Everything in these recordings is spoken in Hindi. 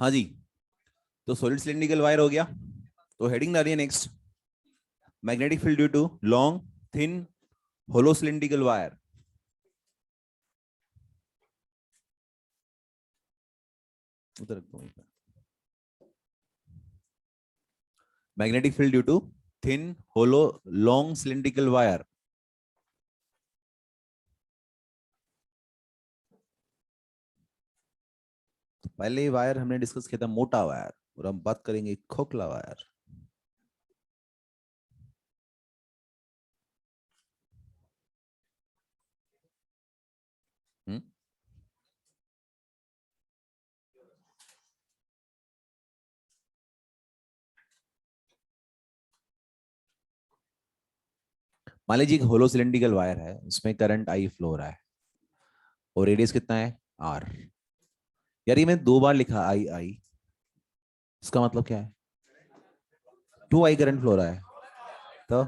हाँ जी, तो सॉलिड सिलिंड्रिकल वायर हो गया। तो हेडिंग आ रही है next, magnetic field due to long thin hollow cylindrical wire. उधर रखता हूं, magnetic field due to thin hollow long cylindrical wire. पहले वायर हमने डिस्कस किया था मोटा वायर, और हम बात करेंगे खोखला वायर। हम्म मान लीजिए एक होलो सिलिंड्रिकल वायर है, उसमें करंट आई फ्लो हो रहा है, और रेडियस कितना है आर। यार ये मैंने 2 बार लिखा आई आई, इसका मतलब क्या है? 2 आई करंट फ्लो हो रहा है, तो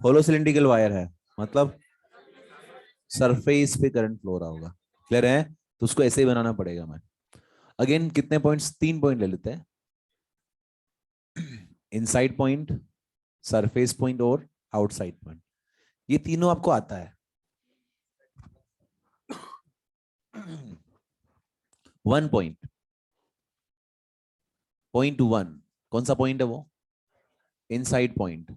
होलो सिलिंड्रिकल वायर है, मतलब सरफेस पे करंट फ्लो हो रहा होगा। क्लियर है? तो उसको ऐसे ही बनाना पड़ेगा। मैं अगेन कितने पॉइंट्स, 3 पॉइंट ले लेते हैं। इनसाइड पॉइंट, सरफेस पॉइंट और आउटसाइड पॉइंट, ये तीनों आपको आता है। 1 पॉइंट, .1, कौन सा पॉइंट है वो? Inside point,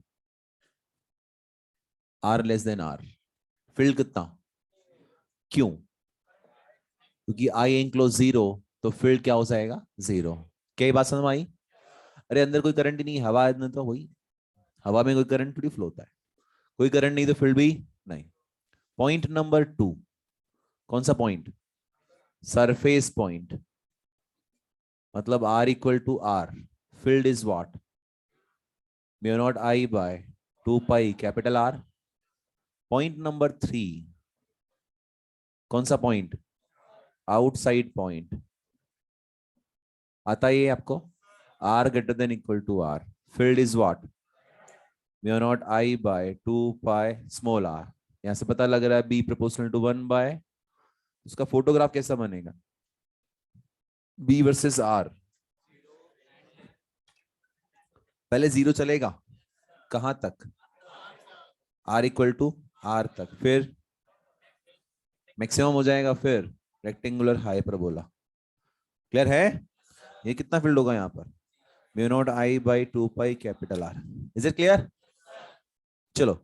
r less than r. Field कितना? क्यों? क्योंकि आई एंक्लोज 0, तो फील्ड क्या हो जाएगा? 0। क्या ये बात समझ में आई? अरे अंदर कोई करंट ही नहीं, हवा है अंदर, तो वही हवा में कोई करंट थोड़ी फ्लो होता है। कोई करंट नहीं तो फील्ड भी नहीं। पॉइंट नंबर 2, कौन सा पॉइंट? सरफेस पॉइंट, मतलब r equal to r, field is what? Mu not I by 2 pi capital r. Point number 3, कौन सा पॉइंट? आउटसाइड पॉइंट, आता है ये आपको? R greater than equal to r, field is what? Mu not I by 2 pi small r. यहां से पता लग रहा है बी प्रोपोर्शनल टू 1 बाय, उसका फोटोग्राफ कैसा बनेगा? बी वर्सेस आर, पहले 0 चलेगा, कहां तक? आर इक्वल टू आर तक, फिर मैक्सिमम हो जाएगा, फिर रेक्टेंगुलर हाइपरबोला। क्लियर है? ये कितना फील्ड होगा यहाँ पर? Mu naught I by 2 pi capital are. Is it clear? चलो,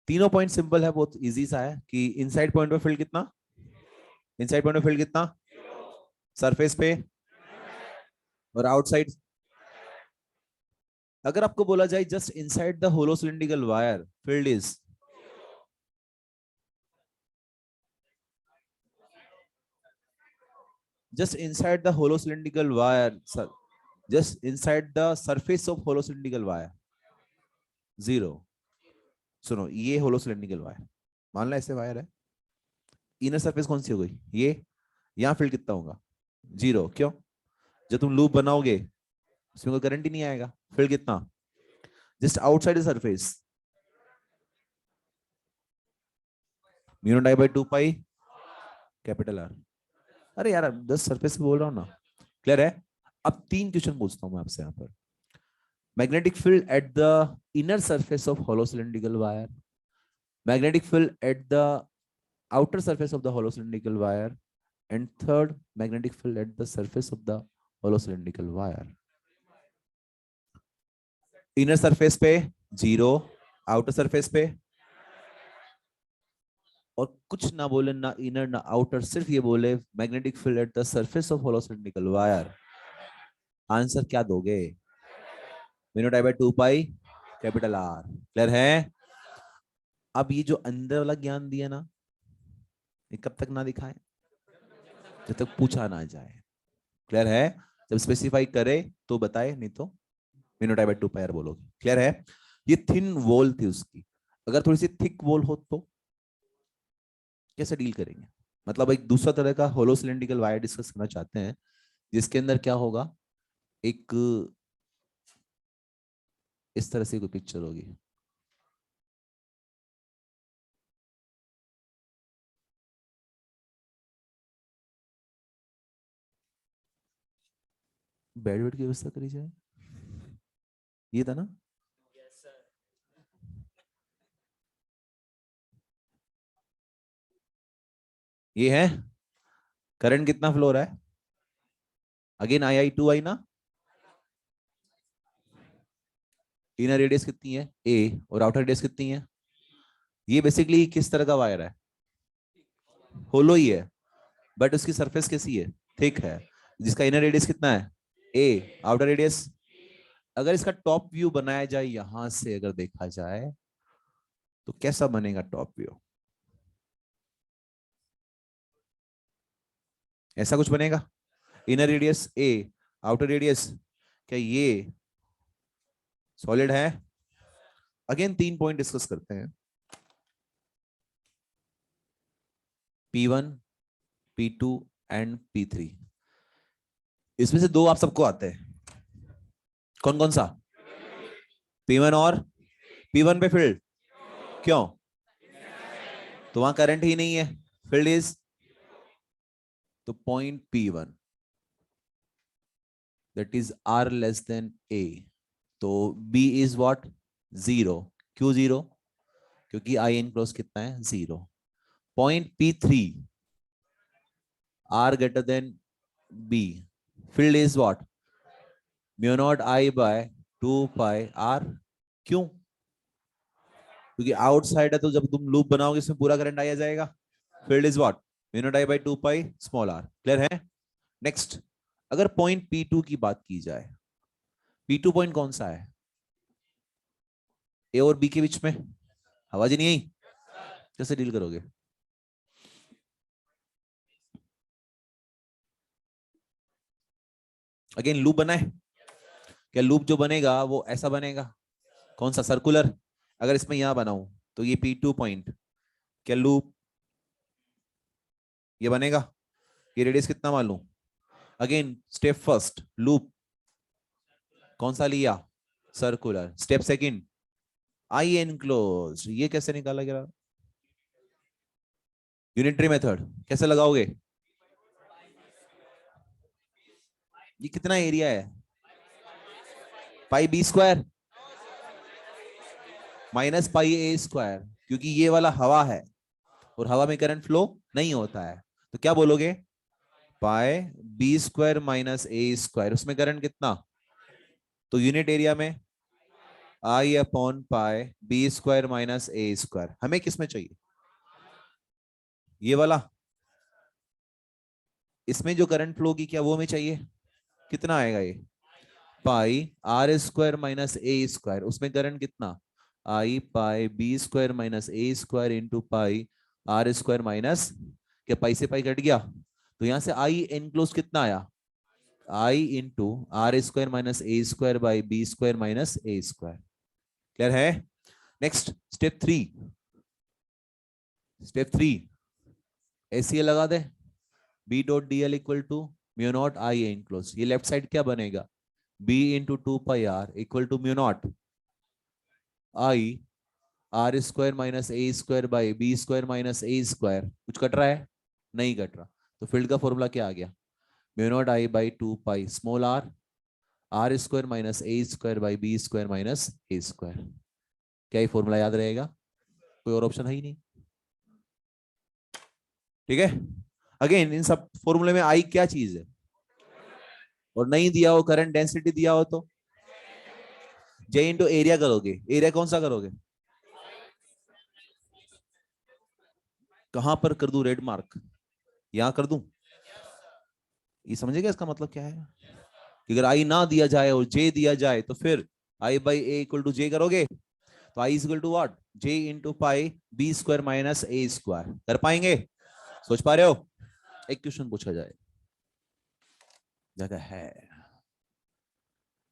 तीनों पॉइंट सिंपल है, बहुत इजी सा है कि इनसाइड पॉइंट पे फील्ड कितना, इनसाइड पॉइंट पे फील्ड कितना, सरफेस पे, और आउटसाइड। अगर आपको बोला जाए just inside the hollow cylindrical wire field is, just inside the hollow cylindrical wire, just inside the surface of hollow cylindrical wire, 0। सुनो, ये होलो सिलिंड्रिकल वायर, मान लो ऐसे वायर है, इनर सरफेस कौन सी हो गई ये, यहाँ फील्ड कितना होगा? 0। क्यों? जब तुम लूप बनाओगे उसमें कोई करंट ही नहीं आएगा, फील्ड कितना? Just outside the surface, mu not I by 2 pi capital R. अरे यार जस्ट सरफेस बोल रहा हूँ ना। क्लियर है? अब 3 क्वेश्चन पूछता हूँ मैं आपसे यहाँ पर। Magnetic field at the inner surface of hollow cylindrical wire, magnetic field at the outer surface of the hollow cylindrical wire, and third, magnetic field at the surface of the hollow cylindrical wire। inner surface पे 0, outer surface पे, और कुछ ना बोले, ना इनर ना आउटर, सिर्फ ये बोले magnetic field at the surface of hollow cylindrical wire. Answer क्या दोगे? Mu not I by 2 pi capital R. Clear है? अब ये जो अंदर वाला ज्ञान दिया ना, ये कब तक ना दिखाए? जब तक पूछा ना जाए। क्लियर है? जब स्पेसिफाई करे तो बताए, नहीं तो मिनोटाई बाय 2 पाई बोलोगे। क्लियर है? ये थिन वॉल थी उसकी, अगर थोड़ी सी थिक वॉल हो तो कैसे डील करेंगे? मतलब एक दूसरा तरह का होलो सिलिंड्रिकल वायर डिस्कस करना चाहते हैं, जिसके अंदर क्या होगा, एक इस तरह से कोई पिक्चर होगी। बेड वेड की व्यवस्था करी जाए, ये था ना। ये है, करंट कितना फ्लो हो रहा है, अगेन आई 2 आई ना, इनर रेडियस कितनी है ए और आउटर रेडियस कितनी है। ये बेसिकली किस तरह का वायर है, होलो ही है, बट उसकी सरफेस कैसी है, थिक है, जिसका इनर रेडियस कितना है ए, आउटर रेडियस। अगर इसका टॉप व्यू बनाया जाए यहां से अगर देखा जाए तो कैसा बनेगा टॉप व्यू, ऐसा कुछ बनेगा, इनर रेडियस ए, आउटर रेडियस, क्या ये सॉलिड है। अगेन 3 पॉइंट डिस्कस करते हैं, P1, P2 एंड P3। इसमें से दो आप सबको आते हैं, कौन कौन सा, P1 और P1 पे फील्ड, क्यों, तो वहां करंट ही नहीं है, फील्ड इज, तो point P1 that is R less than A, तो B इज व्हाट, 0। क्यों 0, क्योंकि आई एनक्लोज कितना है 0। Point P3 R greater than B, field is what, mu naught I by 2 pi R। क्यों, क्योंकि आउटसाइड है, तो जब तुम लूप बनाओगे इसमें पूरा करंट आया जाएगा, field is what, mu naught I by 2 pi r। Clear है। नेक्स्ट, अगर पॉइंट P2 की बात की जाए, P2 पॉइंट कौन सा है, ए और बी के बीच में, आवाज ही नहीं आई, कैसे डील करोगे। अगेन लूप बना है, क्या लूप जो बनेगा वो ऐसा बनेगा, कौन सा, सर्कुलर। अगर इसमें यहां बनाऊं तो ये P2 पॉइंट, क्या लूप ये बनेगा, ये रेडियस कितना मान लूं। अगेन स्टेप फर्स्ट, लूप कौन सा लिया, सर्कुलर। स्टेप सेकंड, आई एनक्लोज, ये कैसे निकाला गया, यूनिटरी मेथड कैसे लगाओगे, ये कितना एरिया है, पाई B² माइनस पाई A², क्योंकि ये वाला हवा है और हवा में करंट फ्लो नहीं होता है, तो क्या बोलोगे, पाई B² माइनस A², उसमें करंट कितना, तो यूनिट एरिया में I/पाई B² माइनस A²। हमें किसमें चाहिए, ये वाला, इसमें जो करंट फ्लो की क्या वो हमें चाहिए, कितना आएगा ये, पाई R² माइनस A², उसमें करंट कितना, I/पाई B² minus A² into pi R² minus, क्या पाई से पाई कट गया, तो यहां से आई एनक्लोज कितना आया, I into R² minus A² by B² minus A²। Clear है। नेक्स्ट स्टेप 3 एसीए लगा दे, B.dl equal to mu not I enclose, ये लेफ्ट साइड क्या बनेगा, B into 2 pi R equal to mu naught I/R² minus A² by B² minus A²। कुछ कट रहा है, नहीं कट रहा, तो फील्ड का फॉर्मूला क्या आ गया, mu naught I by 2 pi r, R² minus A² by B² minus A²। क्या ये फॉर्मूला याद रहेगा, कोई और ऑप्शन है ही नहीं, ठीक है। अगेन इन सब फॉर्मूले में आई क्या चीज है, और नहीं दिया हो करंट डेंसिटी दिया हो तो J इंटू एरिया करोगे, एरिया कौन सा करोगे, कहां पर कर दूं रेड मार्क, यहां कर दूं, ये समझेगा इसका मतलब क्या है, कि अगर आई ना दिया जाए और J दिया जाए तो फिर I/A इक्वल टू J करोगे, तो I is equal to what, J into pi B² minus A²। कर पाएंगे, सोच पा रहे हो। एक क्वेश्चन पूछा जाए, जगह है,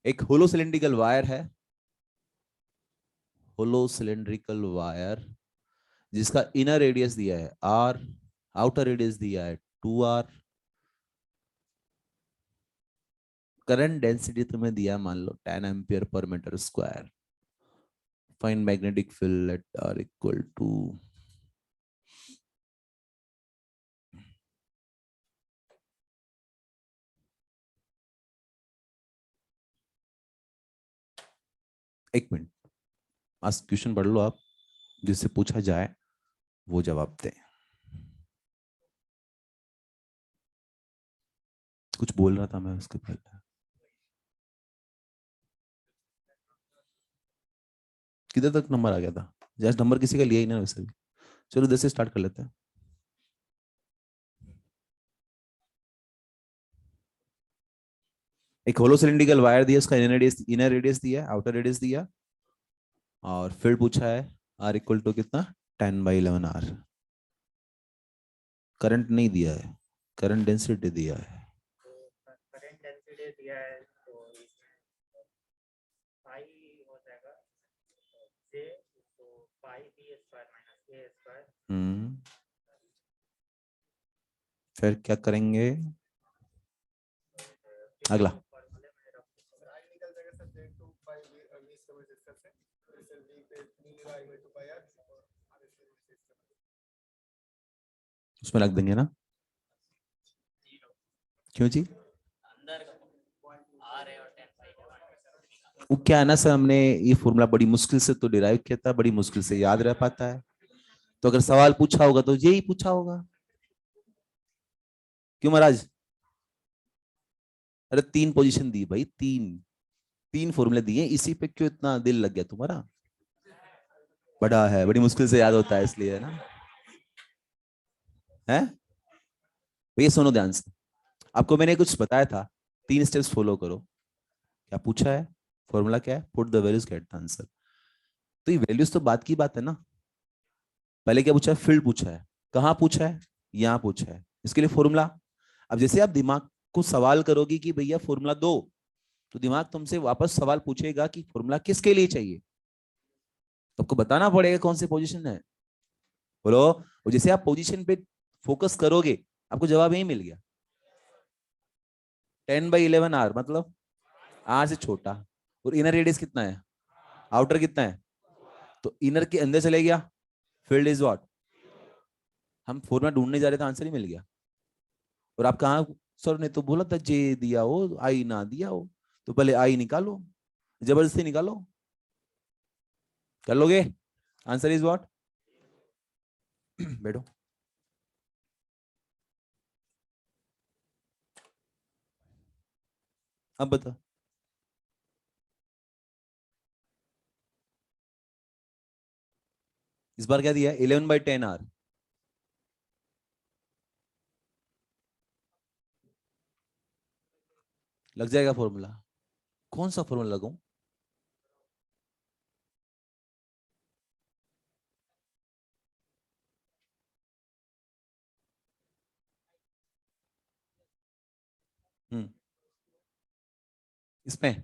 एक होलो सिलेंड्रिकल वायर है, होलो सिलेंड्रिकल वायर जिसका इनर रेडियस दिया है R, आउटर रेडियस दिया है 2R, करंट डेंसिटी तुम्हें दिया मान लो 10 ampere per metre square, find magnetic field at R equal to, एक मिनट, आज क्वेश्चन पढ़ लो आप, जिससे पूछा जाए वो जवाब दे। कुछ बोल रहा था मैं उसके पहले, किधर तक नंबर आ गया था? जस्ट नंबर किसी का लिया ही ना वैसे भी। चलो 10 से स्टार्ट कर लेते हैं। एक होलो सिलिंड्रिकल वायर दिया, उसका इनर रेडियस दिया, आउटर रेडियस दिया, और फिर पूछा है आर इक्वल टू कितना, 10/11 आर। करंट नहीं दिया है, करंट डेंसिटी दिया है। करंट डेंसिटी दिया है तो इसमें पाई हो जाएगा जे, तो पाई बी स्क्वायर माइनस ए स्क्वायर। फिर क्या करेंगे अगला? फॉर्मूले में रख आई निकल जाएगा सब्जेक्ट टू पाई बी इसका वजह से फिर बी पे नीचे आई में टू पाई आर और आर इसके उसमें रख देंगे ना, क्यों जी? अंदर आर है और 10/11। वो क्या है ना सर, हमने ये फॉर्मूला बड़ी मुश्किल से तो डिराइव किया था, बड़ी मुश्किल से याद रह पाता है। तो अगर सवाल पूछा होगा तो यही पूछा होगा। क्यों महाराज? अरे 3 पोजीशन दी भाई, 3 फॉर्मूले दिए, इसी पे क्यों इतना दिल लग गया तुम्हारा? बड़ा है, बड़ी मुश्किल से याद होता है इसलिए, है ना? है भैया सुनो ध्यान से, आपको मैंने कुछ बताया था, 3 स्टेप्स फॉलो करो। क्या पूछा है? फॉर्मूला क्या है? Put the values get the answer. तो ये वैल्यूज तो बात की बात है ना। पहले क्या पूछा है? फील्ड पूछा है। कहाँ पूछा है? यहाँ पूछा है, इसके लिए फॉर्मूला। अब जैसे आप दिमाग को सवाल करोगी कि भैया फॉर्मूला दो, तो दिमाग तुमसे वापस सवाल पूछेगा कि फॉर्मूला किसके लिए चाहिए। तो आपको बताना पड़ेगा कौन सी पोजीशन है, बोलो। और जैसे आप पोजीशन पे फोकस करोगे, आपको जवाब यही मिल गया। 10/11 आर मतलब आर से छोटा, और इनर रेडियस कितना है, आउटर कितना है, तो इनर के अंदर चले गया, फील्ड इज व्हाट। हम फॉर्मूला ढूंढने जा रहे थे, आंसर ही मिल गया। और आप कहा, सर ने तो बोला था जे दिया हो, आई ना दिया हो, तो पहले आई निकालो, जबरदस्ती निकालो। कर लोगे? Answer is what? बैठो। अब बता, इस बार क्या दिया है? 11/10 आर। लग जाएगा फॉर्मूला? कौन सा फॉर्मूला लगाऊं? हम्म इसमें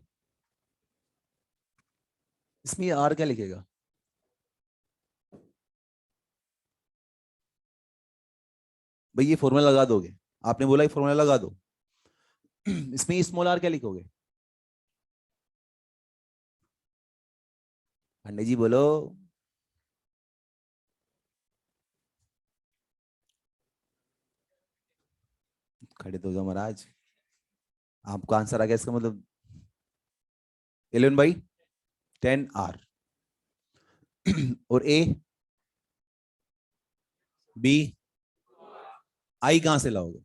इसमें आर क्या लिखेगा? भाई ये फॉर्मूला लगा दोगे, आपने बोला ये फॉर्मूला लगा दो। इसमें स्मॉल आर क्या लिखोगे? अंडे जी बोलो। खड़े तो हो जाओ महाराज, आपका आंसर आ गया, इसका मतलब 11/10 आर। और ए बी आई कहां से लाओगे?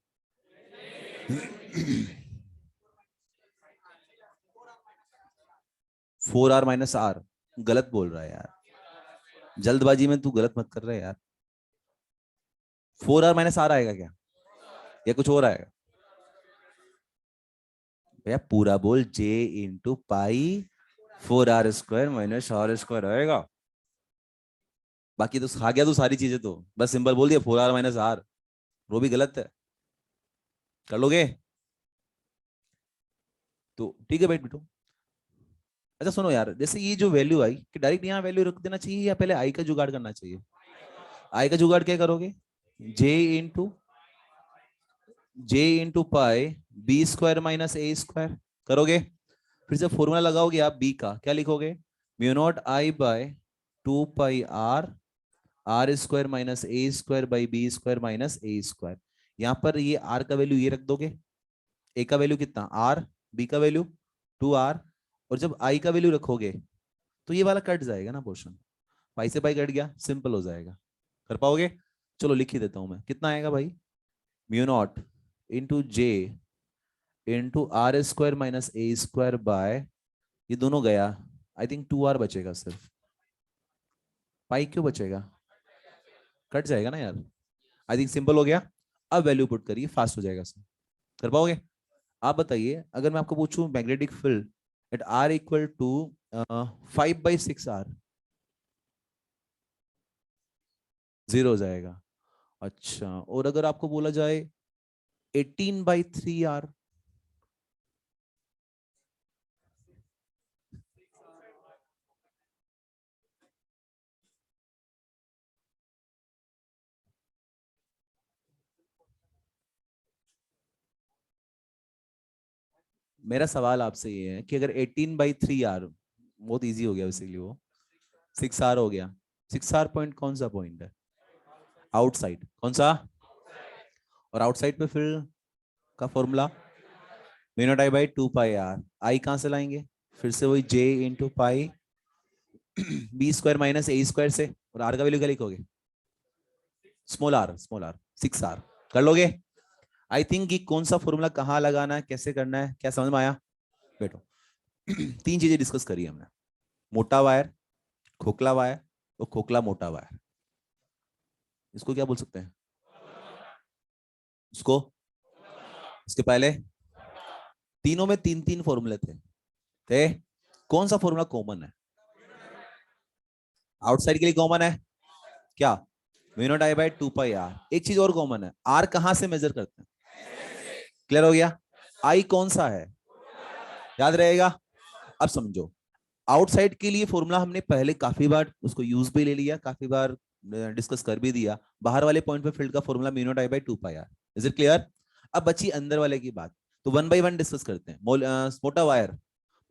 4r - r, गलत बोल रहा है यार, जल्दबाजी में तू गलत मत कर रहा है यार। 4r - r आएगा क्या, या कुछ और आएगा? भैया पूरा बोल, j × पाई 4r² - r² आएगा। बाकी तो खा गया तू सारी चीजें, तो बस सिंपल बोल दिया 4r - r, वो भी गलत है। कर लोगे? तो ठीक है, बैठ बैठो। अच्छा सुनो यार, जैसे ये जो वैल्यू आई, कि डायरेक्ट यहाँ वैल्यू रख देना चाहिए या पहले आई का जुगाड़ करना चाहिए? आई का जुगाड़ क्या करोगे? j × पाई b² - a² करोगे। फिर जब फॉर्मूला लगाओगे आप बी का, क्या लिखोगे? μ0I/2 πr, r² - a² / b² - a²। यहाँ पर ये r का वैल्यू ये रख दोगे, a का वैल्यू कितना r, b का वैल्यू 2r, और जब i का वैल्यू रखोगे तो ये वाला कट जाएगा ना पोर्शन, पाई से पाई कट गया, सिंपल हो जाएगा। कर पाओगे? चलो लिख ही देता हूं मैं, कितना आएगा भाई, mu naught into J into R square minus A square by, ये दोनों गया, आई थिंक 2r बचेगा सिर्फ, पाई क्यों बचेगा, कट जाएगा ना यार। आई थिंक सिंपल हो गया। अब वैल्यू पुट करिए, फास्ट हो जाएगा सर। कर पाओगे? आप बताइए, अगर मैं आपको पूछूं magnetic field at R equal to 5/6r, 0 हो जाएगा। अच्छा, और अगर आपको बोला जाए 18/3r, मेरा सवाल आपसे ये है कि अगर 18/3r, बहुत इजी हो गया बेसिकली, वो 6r हो गया। 6r पॉइंट कौन सा पॉइंट है, आउटसाइड, कौन सा, और आउटसाइड पे फील्ड का formula mu not I by 2 pi r, I कहां से लाएंगे, फिर से वही j into pi b square minus ए स्क्वायर से, और r का वैल्यू क्या लिखोगे, स्मॉल r 6r, कर लोगे? आई थिंक कि कौन सा फॉर्मूला कहाँ लगाना है, कैसे करना है, क्या समझ में आया? बैठो। 3 चीजें डिस्कस करी हमने, मोटा वायर, खोखला वायर और खोखला मोटा वायर। इसको क्या बोल सकते हैं, इसको, इसके पहले तीनों में 3 3 फॉर्मूले थे, कौन सा फॉर्मूला कॉमन है, आउटसाइड के लिए कॉमन है क्या, mu not I by 2 pi r। एक चीज और कॉमन है, r कहां से मेजर करते हैं, क्लियर हो गया, i कौन सा है, याद रहेगा। अब समझो, आउटसाइड के लिए फॉर्मूला हमने पहले काफी बार उसको यूज भी ले लिया, काफी बार डिस्कस कर भी दिया। बाहर वाले पॉइंट पे फील्ड का formula mu not I by 2 pi r। Is it clear? अब बची अंदर वाले की बात, तो 1 बाई 1 डिस्कस करते हैं। मोटा वायर,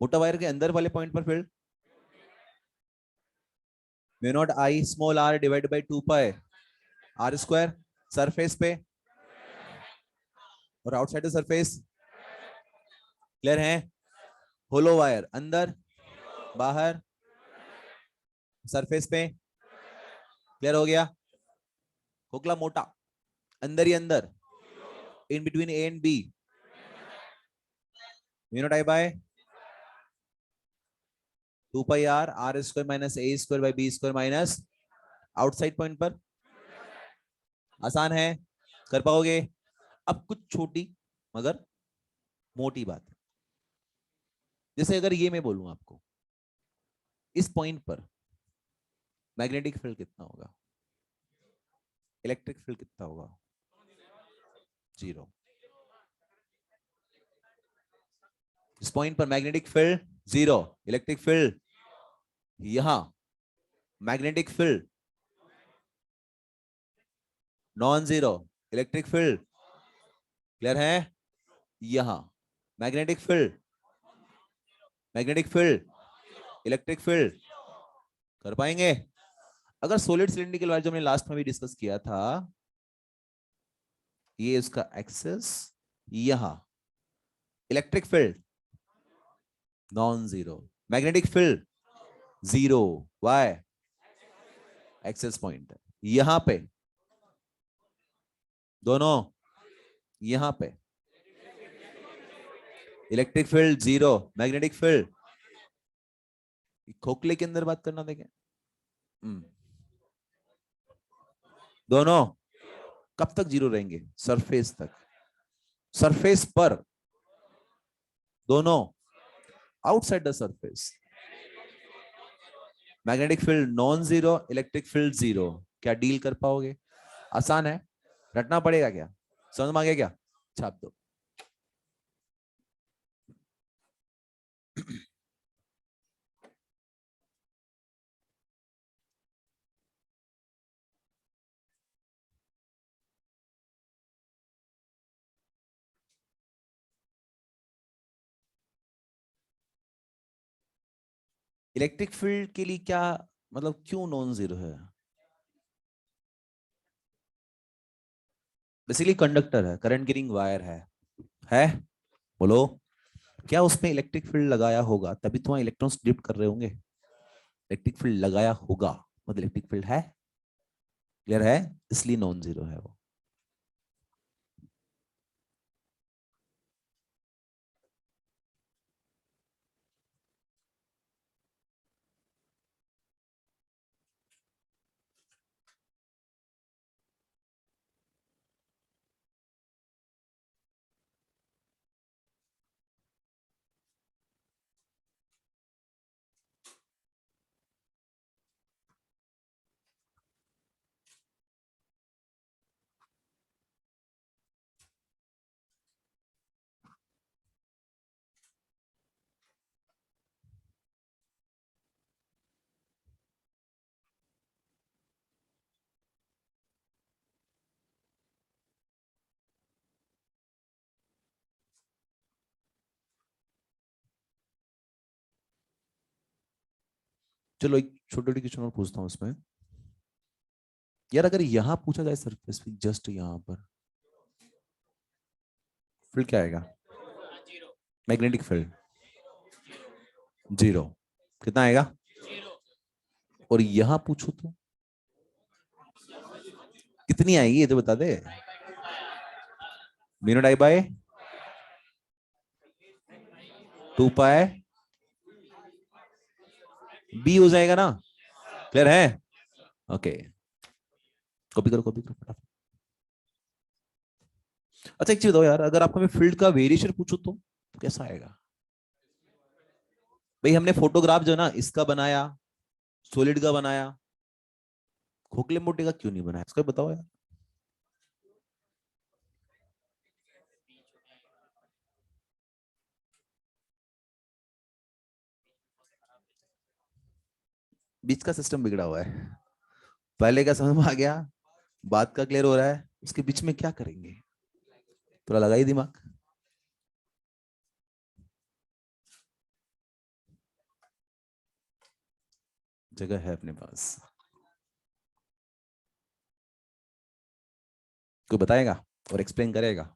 मोटा वायर के अंदर वाले पॉइंट पर field mu not I small r divide by 2 pi r square, surface पे और आउटसाइड सरफेस, क्लियर है। होलो वायर, अंदर बाहर सरफेस पे, क्लियर हो गया। खोखला मोटा, अंदर ही अंदर, in between A and B, mu not I by 2 pi r square minus A square by B square minus outside point पर, आसान है, कर पाओगे? अब कुछ छोटी मगर मोटी बात है, जैसे अगर ये मैं बोलूं आपको, इस पॉइंट पर मैग्नेटिक फील्ड कितना होगा, इलेक्ट्रिक फील्ड कितना होगा, 0। इस पॉइंट पर मैग्नेटिक फील्ड 0, इलेक्ट्रिक फील्ड यहां, magnetic field non zero, electric field, clear है, यहां magnetic field, magnetic field, electric field, कर पाएंगे? अगर सॉलिड सिलिंड्रिकल वायर जो हमने लास्ट में भी डिस्कस किया था, ये उसका एक्सेस, यहां electric field non zero, magnetic field 0, Y axis point है, यहां पे दोनों, यहां पे इलेक्ट्रिक फील्ड 0, मैग्नेटिक फील्ड, खोखले के अंदर बात करना देखें, दोनों कब तक 0 रहेंगे, सरफेस तक, सरफेस पर, दोनों outside the surface, magnetic field non zero, electric field 0। क्या डील कर पाओगे? आसान है, रटना पड़ेगा क्या, समझ में आ गया क्या, छाप दो। इलेक्ट्रिक फील्ड के लिए क्या मतलब, क्यों नॉन जीरो है, बेसिकली कंडक्टर है, करंट गिरिंग वायर है, बोलो, क्या उसमें इलेक्ट्रिक फील्ड लगाया होगा तभी तो वहां इलेक्ट्रॉन्स डिप कर रहे होंगे, इलेक्ट्रिक फील्ड लगाया होगा मतलब इलेक्ट्रिक फील्ड है, क्लियर है, इसलिए नॉन जीरो है वो। चलो एक छोटी छोटी क्वेश्चन और पूछता हूँ इसमें। यार अगर यहां पूछा जाए सरफेस पे जस्ट यहां पर फील्ड क्या आएगा? Magnetic field zero. कितना आएगा? और यहां पूछो तो कितनी आएगी ये तो बता दे। Mu naught I by 2 pi B हो जाएगा ना, क्लियर है? ओके, कॉपी करो कॉपी करो फटाफट। अच्छा एक चीज बताओ यार, अगर आपको मैं फील्ड का वेरिएशन पूछूं तो कैसा आएगा? भाई हमने फोटोग्राफ जो ना इसका बनाया, सॉलिड का बनाया, खोखले मोटे का क्यों नहीं बनाया, इसका बताओ यार। बीच का सिस्टम बिगड़ा हुआ है, पहले का समझ में आ गया, बात का क्लियर हो रहा है, उसके बीच में क्या करेंगे, थोड़ा लगाइए दिमाग। जगह है अपने पास, कोई बताएगा और एक्सप्लेन करेगा?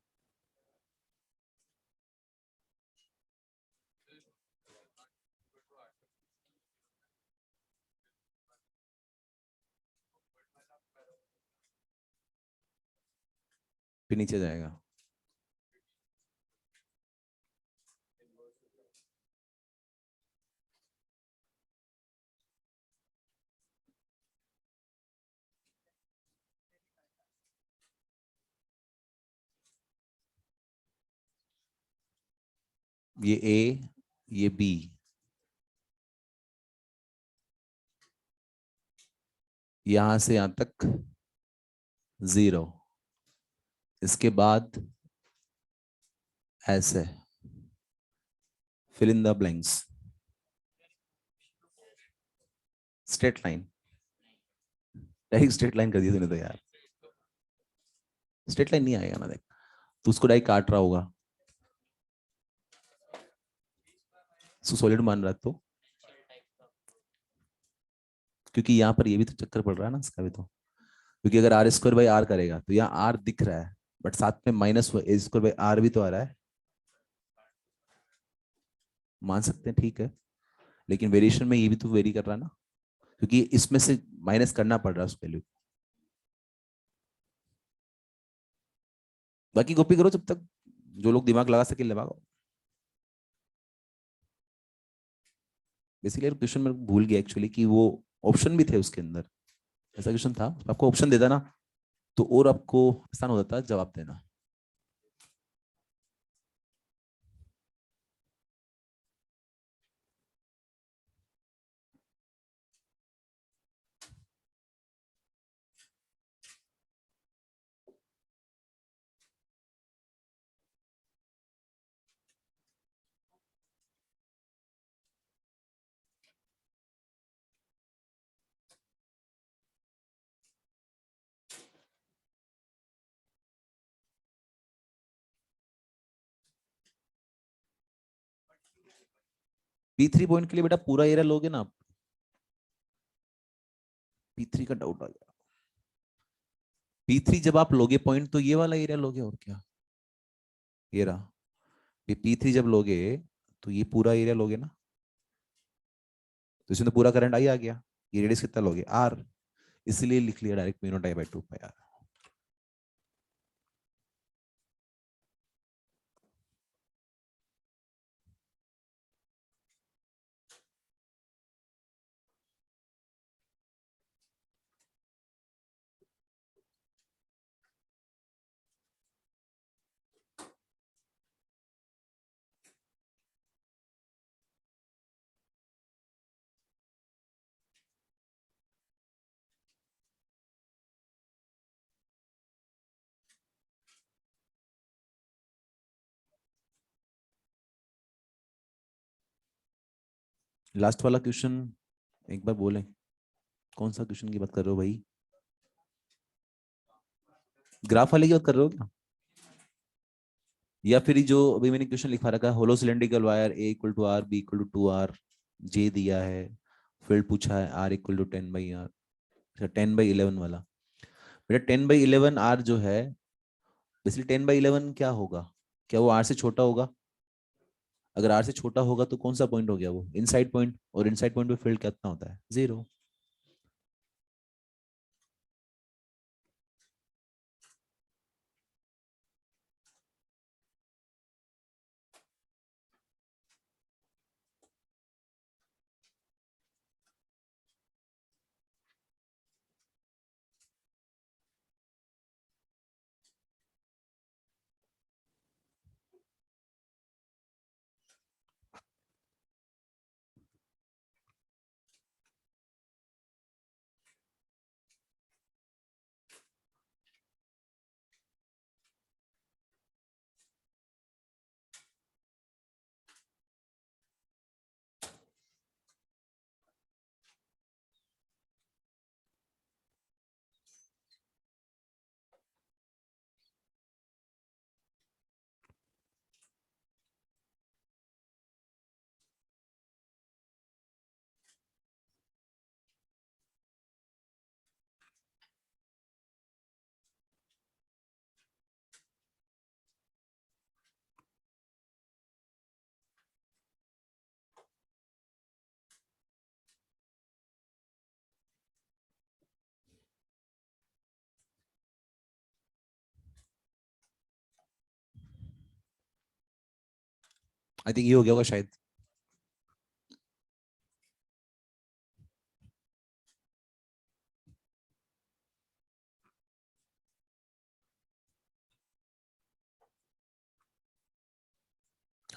फिर नीचे जाएगा। ये ए, ये बी, यहां से यहां तक जीरो, इसके बाद ऐसे fill in the blanks, straight line, direct straight line कर दिया तूने तो यार, स्ट्रेट लाइन नहीं आएगा ना, देख तू उसको डायरेक्ट काट रहा होगा, सॉलिड मान रहा है तो, क्योंकि यहाँ पर ये भी तो चक्कर पड़ रहा है ना इसका भी तो, क्योंकि अगर आर स्क्वायर बाई आर करेगा तो यहाँ आर दिख रहा है बट साथ में minus A square by R भी तो आ रहा है, मान सकते हैं ठीक है, लेकिन वेरिएशन में ये भी तो वेरी कर रहा है ना, क्योंकि इसमें से माइनस करना पड़ रहा है उस वैल्यू। बाकी कॉपी करो जब तक, जो लोग दिमाग लगा सके लगाओ। बेसिकली क्वेश्चन में भूल गया एक्चुअली कि वो ऑप्शन भी थे उसके अंदर, ऐसा क्वेश्चन था आपको ऑप्शन देता ना तो और आपको आसान हो जाता जवाब देना। P3 पॉइंट के लिए बेटा पूरा एरिया लोगे ना आप, P3 का डाउट आ गया, P3 जब आप लोगे पॉइंट तो ये वाला एरिया लोगे और क्या, ये रहा, ये P3 जब लोगे तो ये पूरा एरिया लोगे ना, तो इसमें तो पूरा करंट आई आ गया, ये रेडियस कितना लोगे आर, इसलिए लिख लिया direct mu not I by 2 pi R. Last वाला क्वेश्चन एक बार बोले, कौन सा क्वेश्चन की बात कर रहे हो भाई? ग्राफ वाले की बात कर रहे हो क्या? या फिर जो अभी मैंने क्वेश्चन लिखा रखा है, hollow cylindrical wire a equal to R, b equal to 2 R, J दिया है, फील्ड पूछा है आर इक्वल टू 10/r, अच्छा 10/11 वाला। बेटा 10/11 आर जो है, बेसिकली 10/11 क्या होगा? क्या वो आर से छोटा होगा? अगर आर से छोटा होगा तो कौन सा पॉइंट हो गया वो? इनसाइड पॉइंट, और इनसाइड पॉइंट पे फील्ड कितना होता है? 0। आई थिंक ये हो गया होगा शायद।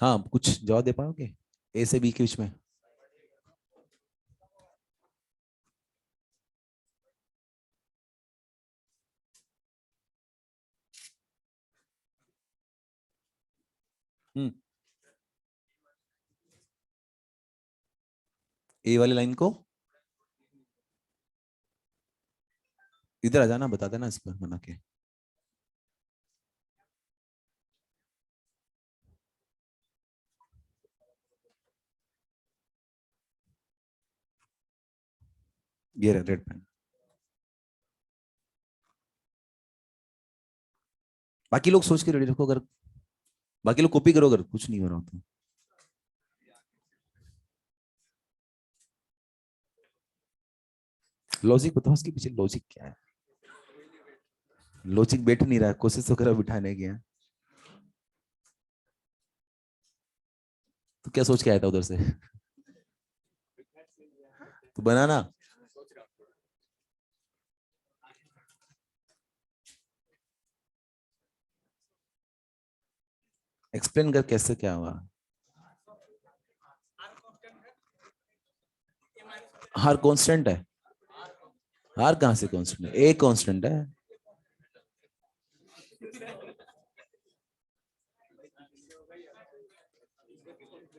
हाँ, कुछ जवाब दे पाओगे ए से बी के बीच में? हम्म, ए वाली लाइन को इधर आ जाना, बता देना इस पर बना के। ये रेड पेन। बाकी लोग सोच के रेडी रखो, अगर बाकी लोग कॉपी करो अगर कुछ नहीं हो रहा तो। लॉजिक बताओ, उसके पीछे लॉजिक क्या है? लॉजिक बैठ नहीं रहा, कोशिश तो करो बिठाने की है। तो क्या सोच के आया था उधर से? तो बनाना। एक्सप्लेन कर कैसे क्या हुआ। हर कांस्टेंट है? आर कहाँ से कांस्टेंट है? ए कांस्टेंट है।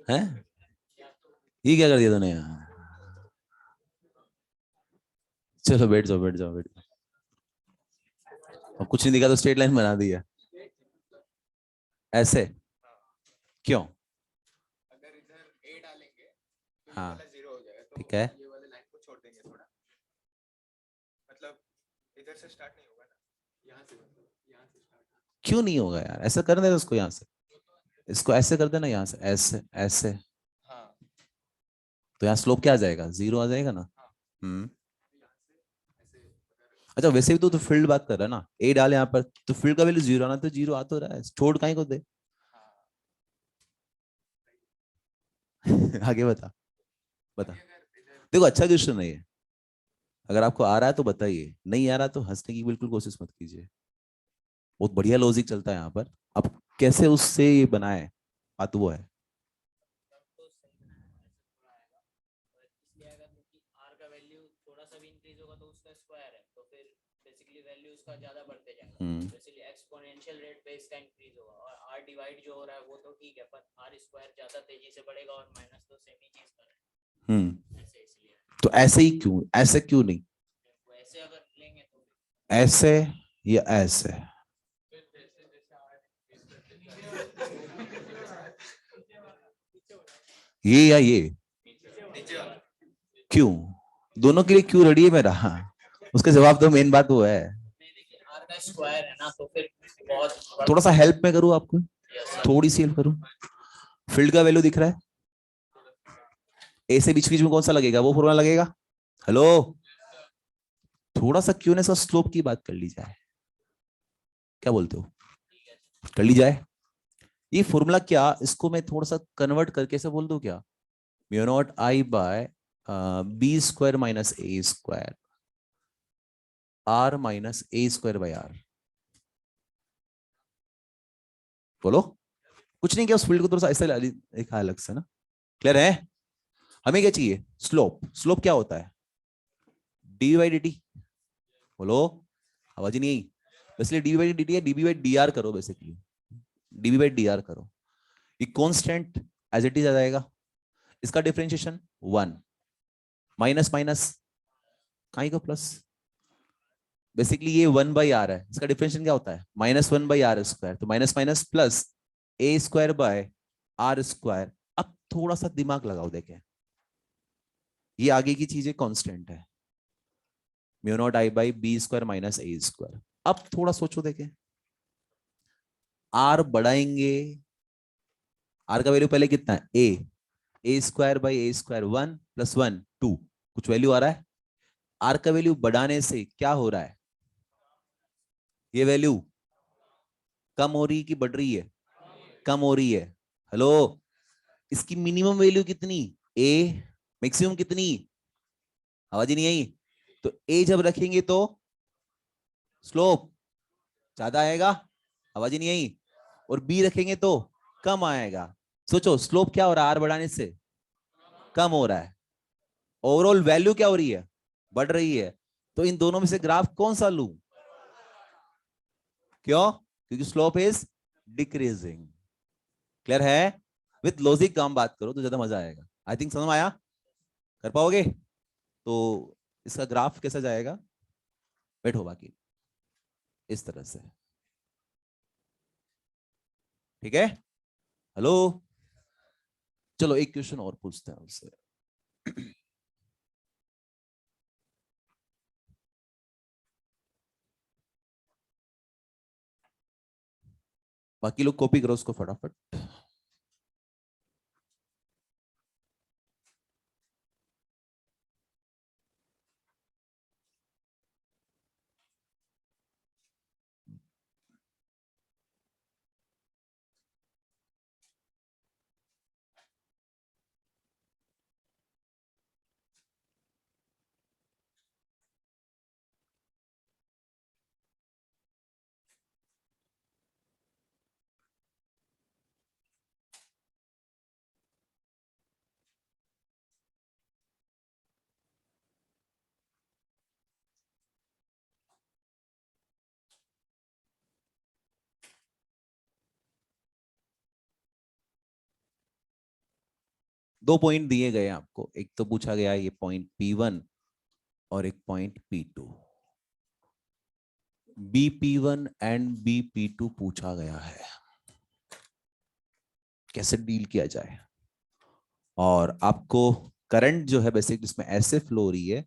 हैं? ये क्या कर दिया तूने यहाँ? चलो बैठ जाओ, बैठ जाओ, बैठ जाओ। अब कुछ नहीं दिखा तो स्ट्रेट लाइन बना दिया ऐसे? क्यों? अगर इधर ए डालेंगे तो ये हाँ, वाला 0 हो जाएगा, तो ठीक है। ये वाले लाइन को छोड़ देंगे थोड़ा, मतलब इधर से स्टार्ट नहीं होगा ना, यहाँ से, मतलब यहाँ से स्टार्ट। क्यों नहीं होगा यार? ऐसा कर देना उसको यहाँ से, इसको ऐसे कर देना यहाँ से, ऐसे ऐसे। हाँ, तो यहाँ स्लोप क्या आ जाएगा, 0 आ जाएगा ना। हाँ। हम्म। यहाँ से ऐसे अगर अच्छा वैसे भी तो फील्ड बात कर रहा है ना, ए डाले यहाँ पर तो फील्ड का वैल्यू 0 आना, तो 0 आ तो रहा है, छोड़ काहे को दे। हाँ आगे बता, बता। अभी अगर इधर देखो अच्छा क्वेश्चन है ये, अगर आपको आ रहा है तो बताइए, नहीं आ रहा तो हंसने की बिल्कुल कोशिश मत कीजिए। बहुत बढ़िया लॉजिक चलता है यहाँ पर। अब कैसे उससे ये बनाए, बात वो है। तब तो सही ऐसे थोड़ा आएगा, और इसलिए अगर क्योंकि r का वैल्यू थोड़ा सा भी इंक्रीज होगा तो उसका स्क्वायर है, तो फिर बेसिकली वैल्यू उसका ज्यादा बढ़ते जाएगा, हम्म। बेसिकली एक्सपोनेंशियल रेट पे इसका इंक्रीज होगा, और r डिवाइड जो हो रहा है वो तो ठीक है, पर r स्क्वायर ज्यादा तेजी से बढ़ेगा और माइनस तो सेम ही चीज कर रहा है ऐसे, इसलिए तो ऐसे ही क्यों, ऐसे क्यों नहीं, वैसे अगर लेंगे तो ऐसे या ऐसे, फिर जैसे जैसे आर ये या ये, नीचे वाला क्यों, दोनों के लिए क्यों रेडी है मेरा, हाँ उसका जवाब दो, मेन बात वो है। नहीं, देखिए r का स्क्वायर है ना, तो फिर बहुत थोड़ा सा हेल्प में करूँ आपको, Yes, थोड़ी सी हेल्प करूँ। फील्ड का वैल्यू दिख रहा है, ए से बीच बीच में कौन सा लगेगा, वो फॉर्मूला लगेगा। हेलो, थोड़ा सा क्यों ना स्लोप की बात कर ली जाए, क्या बोलते हो, कर ली जाए। ये फॉर्मूला क्या, इसको मैं थोड़ा सा कन्वर्ट करके ऐसे बोल दूं क्या, mu not I by B square minus A square R minus A square by R. बोलो, कुछ नहीं किया, उस फील्ड को थोड़ा सा ऐसा लिखा अलग से ना, क्लियर है। हमें क्या चाहिए, स्लोप, स्लोप क्या होता है, डी बाई डी टी। बोलो, आवाज ही नहीं आई, इसलिए डी बाई डी टी है, डीबी बाई डी आर करो, basically dB by D R करो, ये कॉन्स्टेंट एज इट इज आ जाएगा, इसका डिफरेंशिएशन 1 माइनस माइनस काई का प्लस, बेसिकली ये 1/r है, इसका डिफरेंशिएशन क्या होता है, -1/r स्क्वायर, तो minus minus plus A square by R square. अब थोड़ा सा दिमाग लगाओ, देखें ये आगे की चीजें कांस्टेंट है, mu not I by B square minus A square. अब थोड़ा सोचो, देखें आर बढ़ाएंगे, आर का वैल्यू पहले कितना है, ए स्क्वायर बाई ए स्क्वायर 1 + 1 2, कुछ वैल्यू आ रहा है, आर का वैल्यू बढ़ाने से क्या हो रहा है, ये वैल्यू कम हो रही कि बढ़ रही है, कम हो रही है। हेलो, इसकी मिनिमम वैल्यू कितनी, ए, मैक्सिमम कितनी, आवाज ही नहीं आई। तो ए जब रखेंगे तो स्लोप ज्यादा आएगा, आवाज ही नहीं आई, और बी रखेंगे तो कम आएगा। सोचो स्लोप क्या हो रहा है, आर बढ़ाने से कम हो रहा है, ओवरऑल वैल्यू क्या हो रही है, बढ़ रही है। तो इन दोनों में से ग्राफ कौन सा लूं, क्यों, क्योंकि स्लोप इज डिक्रीजिंग। क्लियर है, विथ लॉजिक काम बात करो तो ज्यादा मजा आएगा। आई थिंक समझ में आया, कर पाओगे। तो इसका ग्राफ कैसा जाएगा, बैठो बाकी इस तरह से, ठीक है। हेलो, चलो एक क्वेश्चन और पूछते हैं उससे। बाकी लोग कॉपी करो उसको फटाफट। दो पॉइंट दिए गए आपको, एक तो पूछा गया ये पॉइंट P1 और एक point P2, BP1 and BP2 पूछा गया है, कैसे डील किया जाए। और आपको करंट जो है बेसिक इसमें ऐसे फ्लो हो रही है,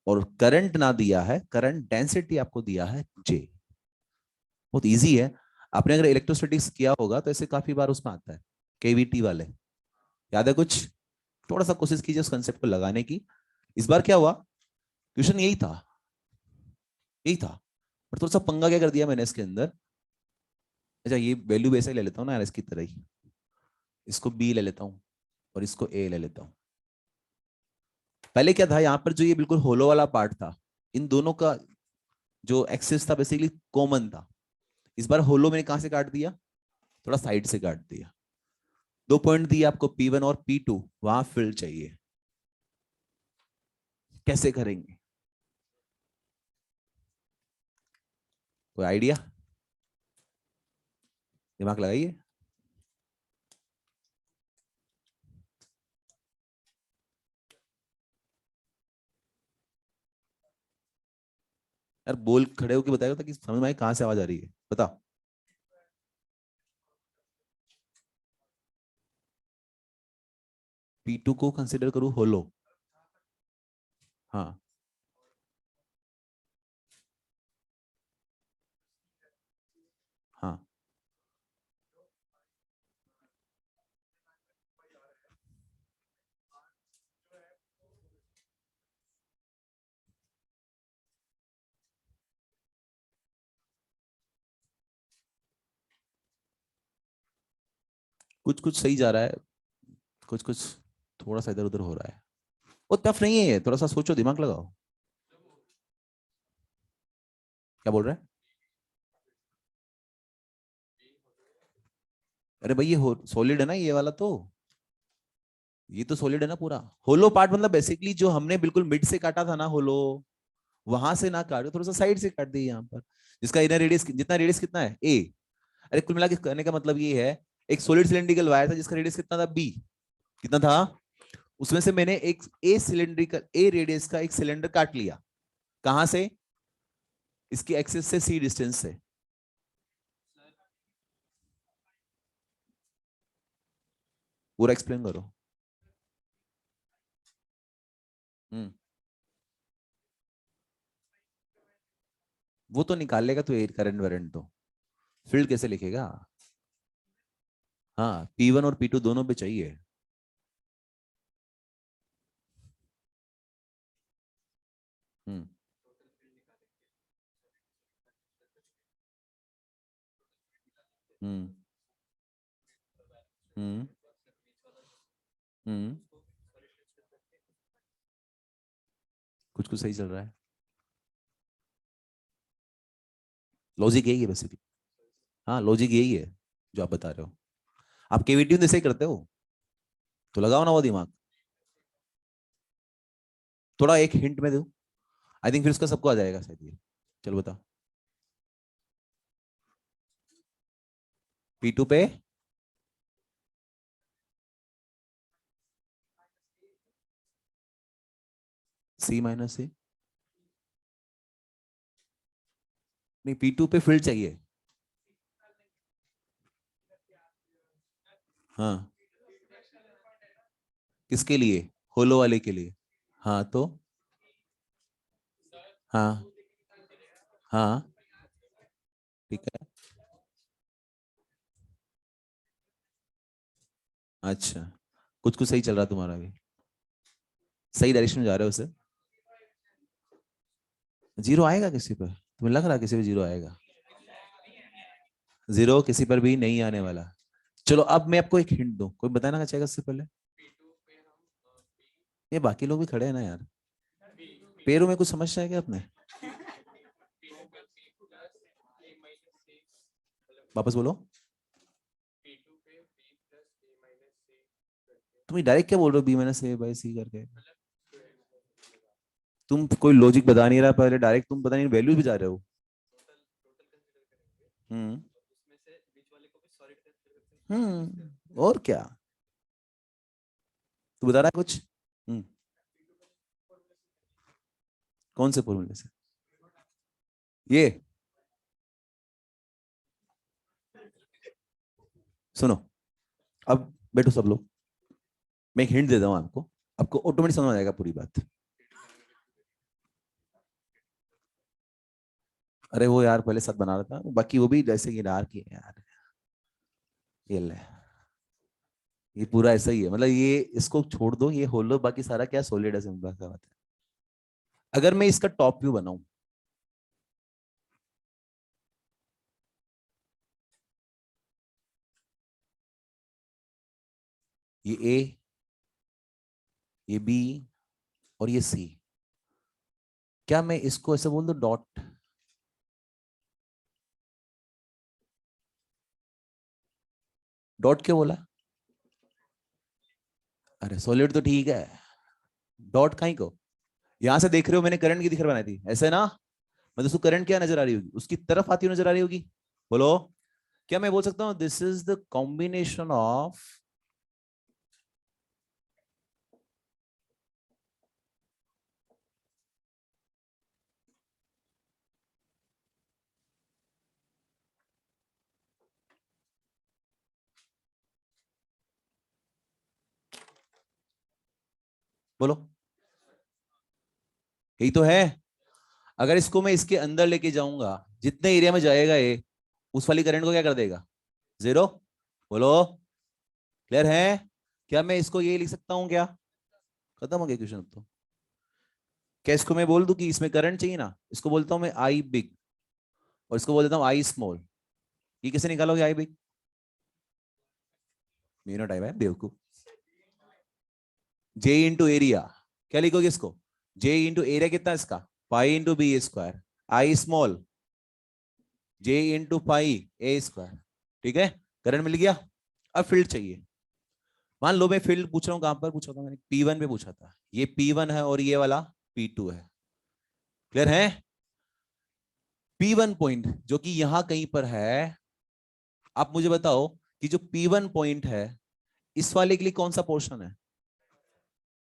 और करंट ना दिया है, करंट डेंसिटी आपको दिया है J। बहुत इजी है, आपने अगर इलेक्ट्रोस्टैटिक्स किया होगा तो ऐसे काफी बार उसमें आता है, केवीटी वाले, याद है कुछ, थोड़ा सा कोशिश कीजिए उस कंसेप्ट को लगाने की। इस बार क्या हुआ, क्वेश्चन यही था, यही था, पर थोड़ा सा पंगा क्या कर दिया मैंने इसके अंदर। अच्छा ये वैल्यू वैसे ही ले लेता हूँ ना यार, इसकी तरह ही, इसको बी ले लेता हूँ और इसको ए ले लेता हूँ। पहले क्या था यहाँ पर, जो ये बिल्कुल होलो वाला पार्ट था, इन दोनों का जो एक्सिस था बेसिकली कॉमन था। इस बार होलो मैंने कहां से काट दिया, थोड़ा साइड से काट दिया। 2 पॉइंट दिए आपको P1 और P2, वहां फिल चाहिए। कैसे करेंगे, कोई आइडिया, दिमाग लगाइए। यार बोल खड़े होके बताएगा ताकि समझ में आए कहां से आवाज आ रही है, बता। P2 को कंसिडर करूं होलो, हाँ हाँ, कुछ कुछ सही जा रहा है, कुछ कुछ थोड़ा सा इधर उधर हो रहा है। वो टफ नहीं है ये, थोड़ा सा सोचो, दिमाग लगाओ। क्या बोल रहा है, अरे भाई ये सॉलिड है ना ये वाला, तो ये तो सॉलिड है ना पूरा। होलो पार्ट मतलब बेसिकली जो हमने बिल्कुल मिड से काटा था ना होलो, वहां से ना काटो, थोड़ा सा साइड से काट दिए यहाँ पर, जिसका इनर रेडियस, जितना रेडियस कितना है ए। अरे कुल मिला के कहने का मतलब ये है, एक सॉलिड सिलेंड्रिकल वायर था जिसका रेडियस कितना था बी, कितना था, उसमें से मैंने एक ए सिलेंड्रिकल ए रेडियस का एक सिलेंडर काट लिया। कहां से, इसकी एक्सिस से सी डिस्टेंस से। पूरा एक्सप्लेन करो। हम्म, वो तो निकाल लेगा तो एयर करंट वारंट तो, फील्ड कैसे लिखेगा। हाँ P1 और P2 दोनों पे चाहिए। हम्म हम्म हम्म हम्म, कुछ कुछ सही चल रहा है, लॉजिक यही है बेसिकली। हाँ लॉजिक यही है जो आप बता रहे हो, आप केवीटी में ऐसे ही करते हो, तो लगाओ ना वो दिमाग। थोड़ा एक हिंट में दूं, आई थिंक फिर उसका सबको आ जाएगा शायद ये। चलो बता। P2 पे C माइनस C, नहीं P2 पे फील्ड चाहिए। हाँ किसके लिए, होलो वाले के लिए। हाँ तो, हाँ हाँ ठीक है। अच्छा कुछ कुछ सही चल रहा है तुम्हारा भी, सही डायरेक्शन में जा रहे हो सर। जीरो आएगा किसी पर, तुम्हें लग रहा है किसी पे जीरो आएगा, जीरो किसी पर भी नहीं आने वाला। चलो अब मैं आपको एक हिंट दूं, कोई बताना चाहेगा इससे पहले। ये बाकी लोग भी खड़े हैं ना यार, पैरों में कुछ समस्या है क्या अपने, वापस बोलो। तुम डायरेक्ट क्या बोल रहे हो, B-A/C करके। तुम कोई लॉजिक बता नहीं रहा, पहले डायरेक्ट तुम पता नहीं वैल्यू भी जा रहे हो। हम्म और क्या, तू बता रहा है कुछ। हम्म, कौन से फॉर्मूले से, ये सुनो, अब बैठो सब लोग, मैं एक हिंट देता हूँ आपको, आपको ऑटोमेटिक समझ आ जाएगा पूरी बात। अरे वो यार पहले साथ बना रहा था, बाकी वो भी जैसे ये डार्क ही है यार, ये ले, ये पूरा ऐसा ही है, मतलब ये इसको छोड़ दो, ये होलो, बाकी सारा क्या सॉलिड है, सिंपल सा बात है। अगर मैं इसका टॉप व्यू बनाऊं, ये ए, ये बी और ये सी, क्या मैं इसको ऐसे बोल दूं डॉट? डॉट क्यों बोला? अरे सॉलिड तो ठीक है, डॉट कहीं को? यहां से देख रहे हो मैंने करंट की दिखर बनाई थी, ऐसे ना? मतलब उसको करंट क्या नजर आ रही होगी, उसकी तरफ आती हुई नजर आ रही होगी। बोलो, क्या मैं बोल सकता हूं this is the combination of बोलो, यही तो है। अगर इसको मैं इसके अंदर लेके जाऊंगा, जितने एरिया में जाएगा ये, उस वाली करंट को क्या कर देगा? जीरो। बोलो, क्लियर है? क्या मैं इसको ये लिख सकता हूं क्या? खत्म हो गया क्वेश्चन अब तो। क्या इसको मैं बोल दूं कि इसमें करंट चाहिए ना, इसको बोलता हूं मैं आई बिग, और इसको बोल देता हूं आई स्मॉल। ये कैसे निकालोगे आई बिग? मेरा टाइप है बेवकूफ। जे इंटू एरिया, क्या लिखोगे इसको? जे इंटू एरिया कितना इसका? Pi into B square. I small J into pi A square. ठीक है, करंट मिल गया। अब फील्ड चाहिए। मान लो मैं फील्ड पूछ रहा हूं, कहां पर पूछा था मैंने? P1 पे पूछा था। ये P1 है और ये वाला P2 है। क्लियर है? P1 पॉइंट जो कि यहां कहीं पर है, आप मुझे बताओ कि जो P1 पॉइंट है, इस वाले के लिए कौन सा पोर्शन है?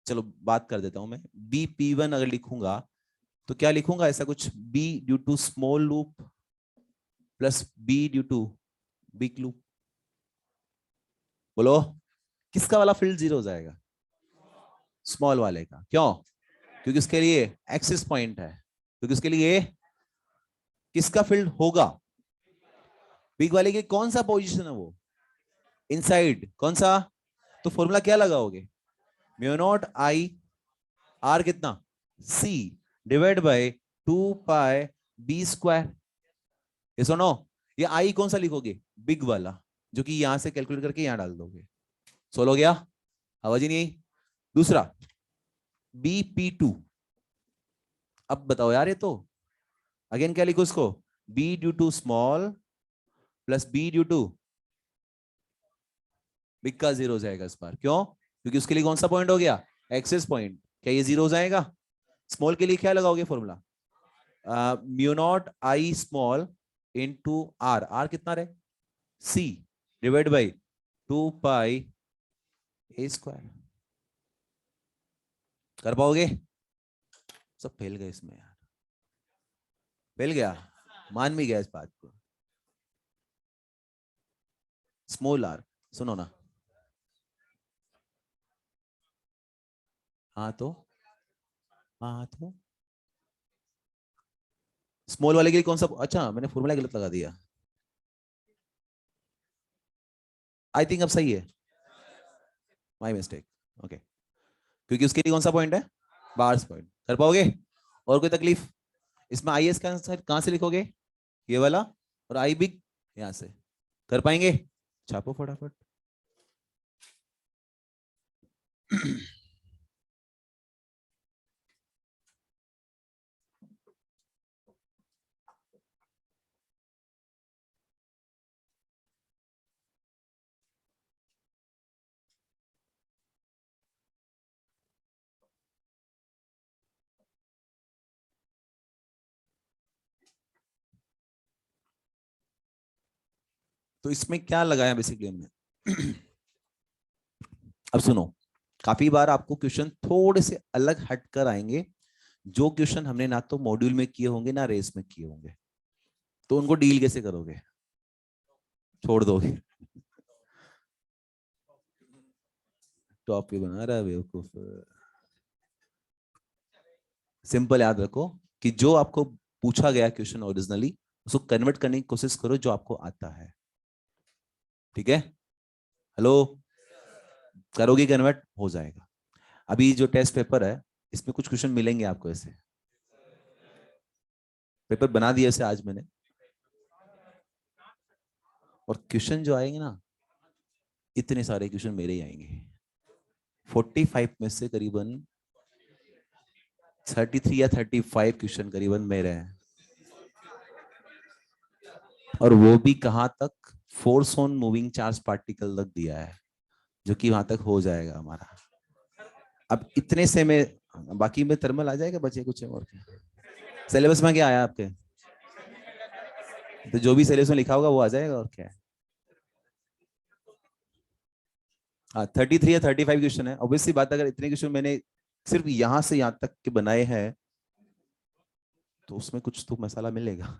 चलो बात कर देता हूं मैं। BP1 अगर लिखूंगा तो क्या लिखूंगा? ऐसा कुछ, B due to small loop plus B due to big loop. बोलो, किसका वाला फील्ड जीरो हो जाएगा? स्मॉल वाले का। क्यों? क्योंकि उसके लिए एक्सिस पॉइंट है, क्योंकि उसके लिए किसका फील्ड होगा? बिग वाले के कौन सा पोजीशन है वो? इनसाइड। कौन सा? तो फॉर्मूला क्या लगाओगे? म्यू नॉट आई आर कितना? C divide by 2 pi b square. ये सुनो, ये आई कौन सा लिखोगे? बिग वाला, जो कि यहां से कैलकुलेट करके यहां डाल दोगे। सोल्व हो गया? आवाज ही नहीं आई। दूसरा BP2। अब बताओ यार, ये तो अगेन क्या लिखो इसको? B due to small plus B due to big का जीरो हो जाएगा इस बार। क्यों? क्योंकि उसके लिए कौन सा पॉइंट हो गया? Axis point. क्या ये जीरो हो जाएगा? स्मॉल के लिए क्या लगाओगे formula? Mu not I small into R. R कितना रहे? C divide by 2 pi A square. कर पाओगे? सब फेल गए इसमें यार, फेल गया, मान भी गया इस बात को। स्मॉल आर, सुनो ना। हाँ तो, हाँ तो स्मॉल वाले के लिए कौन सा? अच्छा मैंने फॉर्मूला गलत लगा दिया। आई थिंक अब सही है, माय मिस्टेक। ओके, क्योंकि उसके लिए कौन सा पॉइंट है? Bars point. कर पाओगे? और कोई तकलीफ? इसमें आई एस का आंसर कहां से लिखोगे? ये वाला। और आई बिग यहां से। कर पाएंगे? छापो फटाफट। तो इसमें क्या लगाया बेसिकली हमने? अब सुनो, काफी बार आपको क्वेश्चन थोड़े से अलग हटकर आएंगे, जो क्वेश्चन हमने ना तो मॉड्यूल में किए होंगे ना रेस में किए होंगे। तो उनको डील कैसे करोगे? छोड़ दोगे? टॉपिक बना रहा है बेवकूफ। सिंपल याद रखो कि जो आपको पूछा गया क्वेश्चन ओरिजिनली, उसको कन्वर्ट करने की कोशिश करो जो आपको आता है। ठीक है? हेलो? करोगे कन्वर्ट हो जाएगा। अभी जो टेस्ट पेपर है इसमें कुछ क्वेश्चन मिलेंगे आपको, ऐसे पेपर बना दिया ऐसे आज मैंने, और क्वेश्चन जो आएंगे ना, इतने सारे क्वेश्चन मेरे ही आएंगे। 45 में से करीबन 33 या 35 क्वेश्चन करीबन मेरे हैं, और वो भी कहां तक, force on moving charge particle तक दिया है, जो कि वहां तक हो जाएगा हमारा। अब इतने से में बाकी में थर्मल आ जाएगा, बचे कुछ और क्या। सिलेबस में क्या आया आपके, तो जो भी सिलेबस में लिखा होगा वो आ जाएगा, और क्या है। हाँ 33 या 35 क्वेश्चन है। ऑब्वियसली बात, अगर इतने क्वेश्चन मैंने सिर्फ यहां से यहां तक के बनाए हैं, तो उसमें कुछ तो मसाला मिलेगा।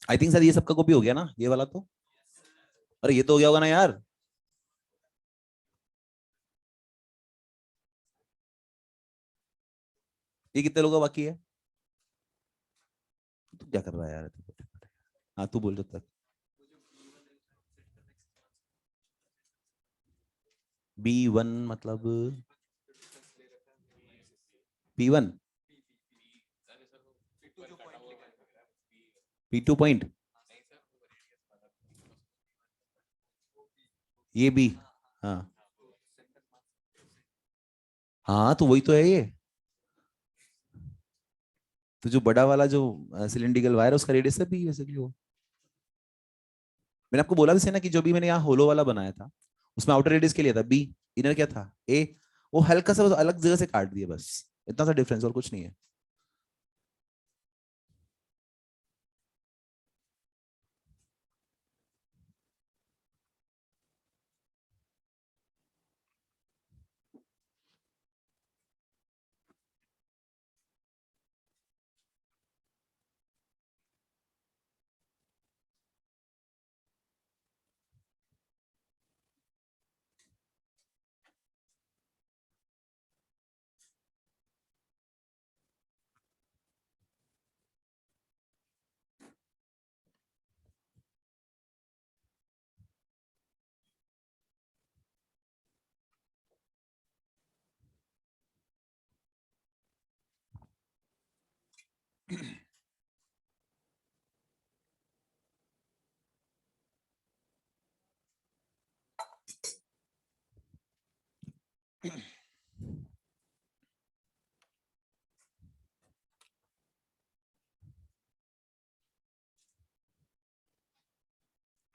आई थिंक सर ये सबका कॉपी हो गया ना, ये वाला तो। अरे ये तो हो गया होगा ना यार। ये कितने लोगों का बाकी है। तू क्या कर रहा है यार। हाँ तू बोल जब तक। B1 मतलब P1, P2 पॉइंट, ये भी। हाँ हाँ तो वही तो है ये। तो जो बड़ा वाला जो सिलिंड्रिकल वायर है उसका रेडियस है B, वैसे भी वो मैंने आपको बोला भी से ना, कि जो भी मैंने यहाँ होलो वाला बनाया था उसमें आउटर रेडियस के लिए था B, इनर क्या था A। वो हल्का सा अलग जगह से काट दिया बस, इतना सा डिफरेंस, और कुछ नहीं है।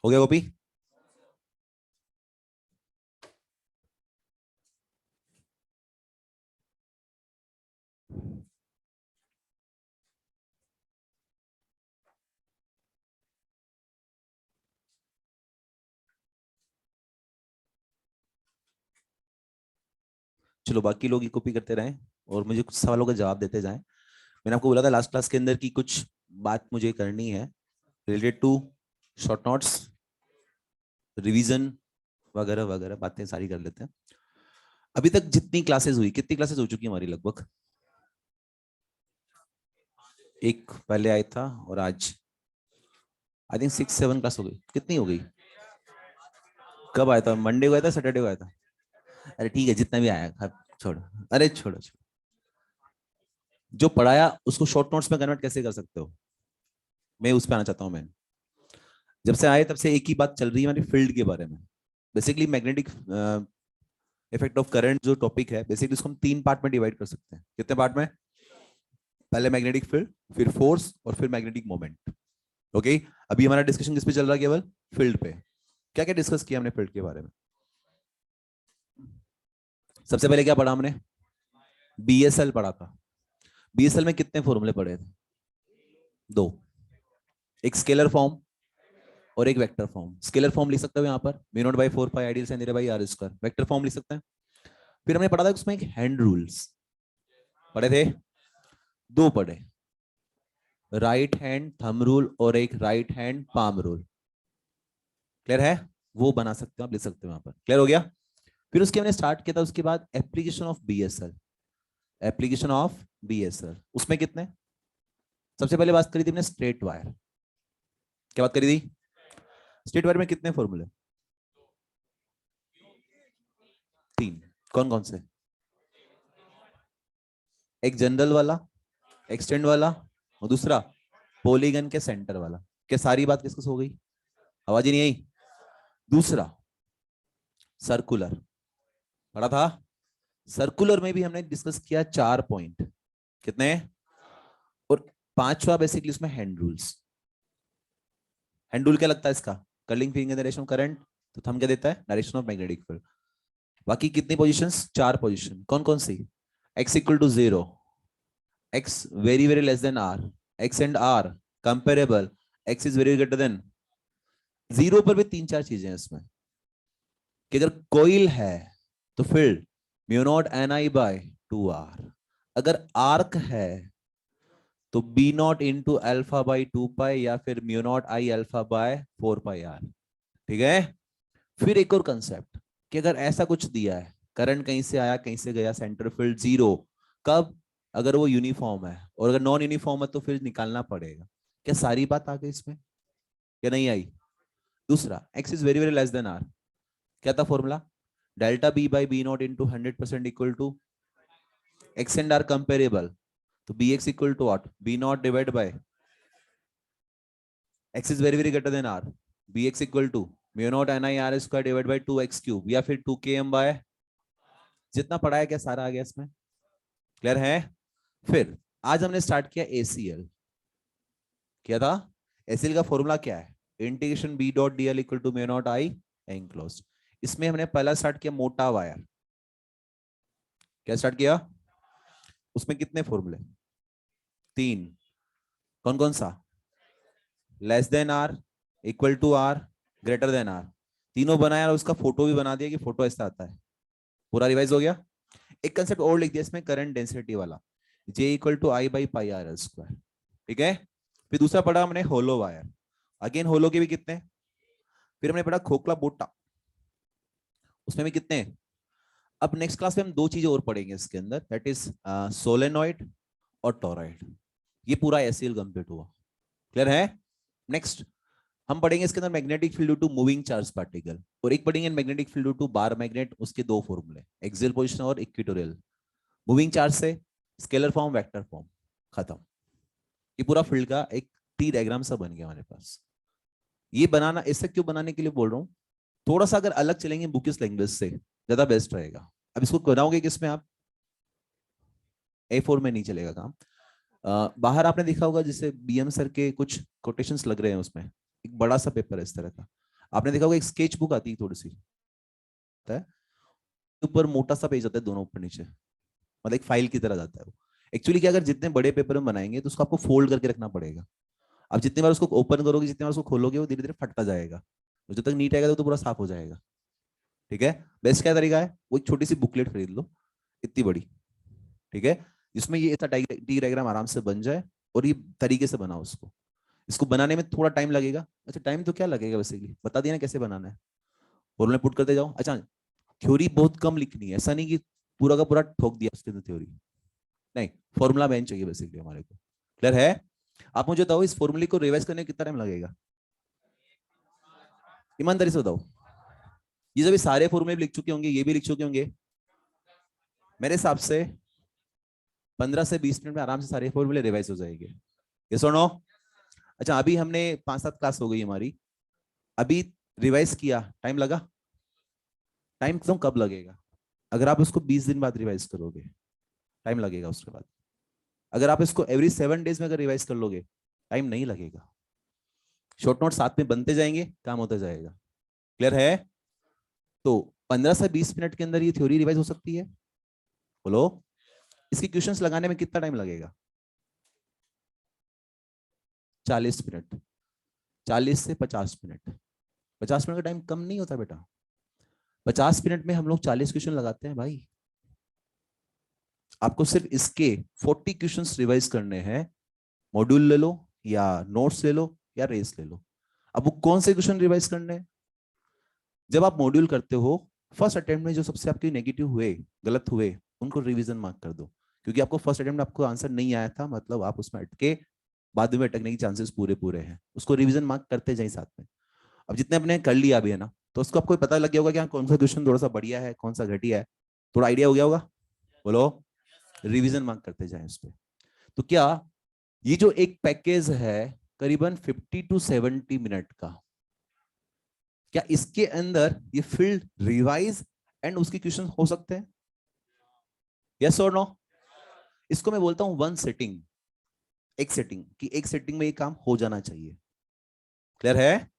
हो गया कॉपी। चलो बाकी लोग ये कॉपी करते रहें और मुझे कुछ सवालों का जवाब देते जाएं। मैंने आपको बोला था लास्ट क्लास के अंदर की कुछ बात मुझे करनी है related to short notes, revision वगैरह वगैरह, बातें सारी कर लेते हैं। अभी तक जितनी क्लासेस हुई, कितनी क्लासेस हो चुकी है हमारी लगभग। एक पहले आया था और आज आई थिंक 6-7 क्लास हो गई। कितनी हो गई। कब आया था, मंडे को आया था, सैटरडे को आया था। अरे ठीक है जितना भी आया, छोड़ो। अरे छोड़ो छोड़ो। जो पढ़ाया उसको शॉर्ट नोट्स में कन्वर्ट कैसे कर सकते हो, मैं उस पर आना चाहता हूँ। मैं जब से आए तब से एक ही बात चल रही है हमारी फील्ड के बारे में। Basically magnetic effect of current जो टॉपिक है, बेसिकली इसको हम 3 पार्ट में डिवाइड कर सकते हैं। कितने पार्ट में, पहले मैग्नेटिक फील्ड, फिर फोर्स, और फिर मैग्नेटिक मोमेंट। ओके अभी हमारा डिस्कशन किस पे चल रहा है, केवल फील्ड पे। क्या क्या डिस्कस किया हमने फील्ड के बारे में। सबसे पहले क्या पढ़ा हमने, BSL पढ़ा था। BSL में कितने फॉर्मूले पढ़े थे, 2, एक स्केलर फॉर्म और एक वेक्टर फॉर्म। स्केलर फॉर्म लिख सकते हो यहाँ पर μ0/4 pi I dl sin θ/r²। Vector form लिख सकते हैं। फिर हमने पढ़ा था उसमें एक हैंड रूल्स, पढ़े थे? दो पढ़े, राइट हैंड थंब रूल और एक right hand palm rule. Clear है? वो बना सकते हो आप, लिख सकते हो वहां पर। क्लियर हो गया? फिर उसके हमने स्टार्ट किया था, उसके बाद application of BSL. Application of BSL उसमें कितने, सबसे पहले बात करी थी हमने स्ट्रेट वायर। क्या बात करी थी? स्ट्रेट वायर में कितने फॉर्मूले? तीन। कौन कौन से? एक जनरल वाला, एक्सटेंड वाला, और दूसरा पॉलीगन के सेंटर वाला। क्या सारी बात डिस्कस हो गई? आवाज ही नहीं आई? दूसरा सर्कुलर पढ़ा था। सर्कुलर में भी हमने डिस्कस किया 4 पॉइंट। कितने? और पांचवा बेसिकली उसमें हैंड रूल्स। हैंड रूल क्या लगता है इसका? Curling finger direction of current, तो थंब क्या देता है? Direction of magnetic field. बाकी कितनी पोजीशंस? 4 पोजीशन। कौन कौन सी? x equal to 0, x very very less than r, x and r comparable, x is very greater than 0। पर भी 3-4 चीजें हैं इसमें कि अगर कोइल है तो field mu naught ni by 2r, अगर आर्क है तो B not into alpha by 2 pi या फिर mu not I alpha by 4 pi r। ठीक है? फिर एक और कंसेप्ट कि अगर ऐसा कुछ दिया है, करंट कहीं से आया कहीं से गया, सेंटर फील्ड 0, कब? अगर वो यूनिफॉर्म है, और अगर नॉन यूनिफॉर्म है तो फिर निकालना पड़ेगा। क्या सारी बात आ गई इसमें या नहीं आई? दूसरा x is very very less than r, क्या था formula? Delta B by B not into 100% equal to x and r comparable, तो B x equal to what? B not divide by x is very very greater than r, B x equal to mu not N I R square divide by 2x³ या फिर 2km बाय, जितना पढ़ा है क्या सारा आ गया इसमें? क्लियर है? फिर आज हमने स्टार्ट किया ACL। क्या था? ACL का फॉर्मूला क्या है? Integration b dot dl equal to mu not I enclosed. इसमें हमने पहला स्टार्ट किया मोटा वायर। क्या स्टार्ट किया? उसमें कितने फॉर्मूले? 3। कौन कौन सा? Less than R, equal to R, greater than R. तीनों बनाया और उसका फोटो भी बना दिया कि फोटो ऐसा आता है। पूरा रिवाइज हो गया। एक कंसेप्ट और लिख दिया इसमें, करंट डेंसिटी वाला, J equal to I by pi R square. ठीक है? फिर दूसरा पढ़ा हमने होलो वायर। अगेन होलो के भी कितने? फिर हमने पढ़ा खोखला बोटा, उसमें भी कितने? अब नेक्स्ट क्लास में हम 2 चीजें और पढ़ेंगे इसके अंदर, दैट इज सोलेनॉइड और टोरॉइड। ये पूरा एसीएल कंप्लीट हुआ। क्लियर है? नेक्स्ट हम पढ़ेंगे इसके अंदर magnetic field due to moving charge particle, और एक पढ़ेंगे magnetic field due to bar magnet, उसके 2 फॉर्मूले, एक्सियल पोजीशन और इक्वेटोरियल। मूविंग चार्ज से स्केलर फॉर्म, वेक्टर फॉर्म, खत्म। ये पूरा फील्ड का एक टी डायग्राम सा बन गया हमारे पास। ये बनाना, इससे क्यों बनाने के लिए बोल रहा हूँ, थोड़ा सा अगर अलग चलेंगे बुकिश लैंग्वेज से ज्यादा बेस्ट रहेगा। अब इसको बनाओगे किसमें आप? A4 में नहीं चलेगा काम। बाहर आपने देखा होगा जैसे BM सर के कुछ कोटेशंस लग रहे हैं उसमें, एक बड़ा सा पेपर है इस तरह का। आपने देखा होगा एक स्केच बुक आती है थोड़ी सी, ऊपर मोटा सा पेज आता है, दोनों ऊपर नीचे, मतलब एक फाइल की तरह जाता है वो। एक्चुअली क्या, अगर जितने बड़े पेपर में बनाएंगे तो उसको आपको फोल्ड करके रखना पड़ेगा। अब जितनी बार उसको ओपन करोगे, जितनी बार उसको खोलोगे, वो धीरे धीरे फटता जाएगा, तो जब तक नीट आएगा तो पूरा साफ हो जाएगा। ठीक है? बेस्ट क्या तरीका है, वो एक छोटी सी बुकलेट खरीद लो, इतनी बड़ी, ठीक है, जिसमें ये इतना टी डायग्राम आराम से बन जाए, और ये तरीके से बनाओ उसको। इसको बनाने में थोड़ा टाइम लगेगा। अच्छा, टाइम तो क्या लगेगा, बेसिकली बता दिया ना कैसे बनाना है, फॉर्मूला पुट करते जाओ। अच्छा, थ्योरी बहुत कम लिखनी है, ऐसा नहीं कि पूरा का पूरा ठोक दिया उसके अंदर थ्योरी, नहीं, फॉर्मूला मैन चाहिए बेसिकली हमारे को। क्लियर है? आप मुझे बताओ इस फॉर्मूले को रिवाइज करने में कितना टाइम लगेगा? ईमानदारी से बताओ। ये जब सारे फॉर्मूले लिख चुके होंगे, ये भी लिख चुके होंगे, मेरे हिसाब से 15 से 20 मिनट में आराम से सारे फॉर्मूले रिवाइज हो जाएंगे। ये सुनो। अच्छा, अभी हमने 5-7 क्लास हो गई हमारी, अभी रिवाइज किया, टाइम लगा? टाइम तो कब लगेगा? अगर आप उसको 20 दिन बाद रिवाइज करोगे, टाइम लगेगा। उसके बाद अगर आप इसको एवरी 7 डेज में अगर रिवाइज कर लोगे, टाइम नहीं लगेगा। शॉर्ट नोट साथ में बनते जाएंगे, काम होता जाएगा। क्लियर है? तो 15 से 20 मिनट के अंदर ये थ्योरी रिवाइज हो सकती है। बोलो, इसके क्वेश्चंस लगाने में कितना टाइम लगेगा? 40 मिनट, 40 से 50 मिनट। 50 मिनट का टाइम कम नहीं होता बेटा। 50 मिनट में हम लोग 40 क्वेश्चन लगाते हैं भाई। आपको सिर्फ इसके 40 क्वेश्चंस रिवाइज करने हैं। मॉड्यूल ले लो या नोट्स ले लो या रेस ले लो। अब वो कौन से क्वेश्चन रिवाइज करने हैं? जब आप मॉड्यूल करते हो फर्स्ट अटेम्प्ट में जो सबसे आपके नेगेटिव हुए, गलत हुए, उनको रिवीजन मार्क कर दो, क्योंकि आपको फर्स्ट अटेम्प्ट में आपको आंसर नहीं आया था, मतलब आप उसमें अटके, बाद में अटकने की चांसेस पूरे पूरे हैं। उसको रिवीजन मार्क करते जाए साथ में। अब जितने अपने कर लिया अभी है ना, तो उसको आपको पता लग गया होगा कि हाँ कौन सा क्वेश्चन थोड़ा सा बढ़िया है, कौन सा घटिया है, थोड़ा आइडिया हो गया होगा। बोलो, रिवीजन मार्क करते जाए उस पर। तो क्या ये जो एक पैकेज है करीबन 50 to 70 मिनट का, क्या इसके अंदर ये फील्ड रिवाइज एंड उसके क्वेश्चन हो सकते हैं? यस और नो? इसको मैं बोलता हूं वन सेटिंग, एक सेटिंग कि एक सेटिंग में ये काम हो जाना चाहिए। क्लियर है?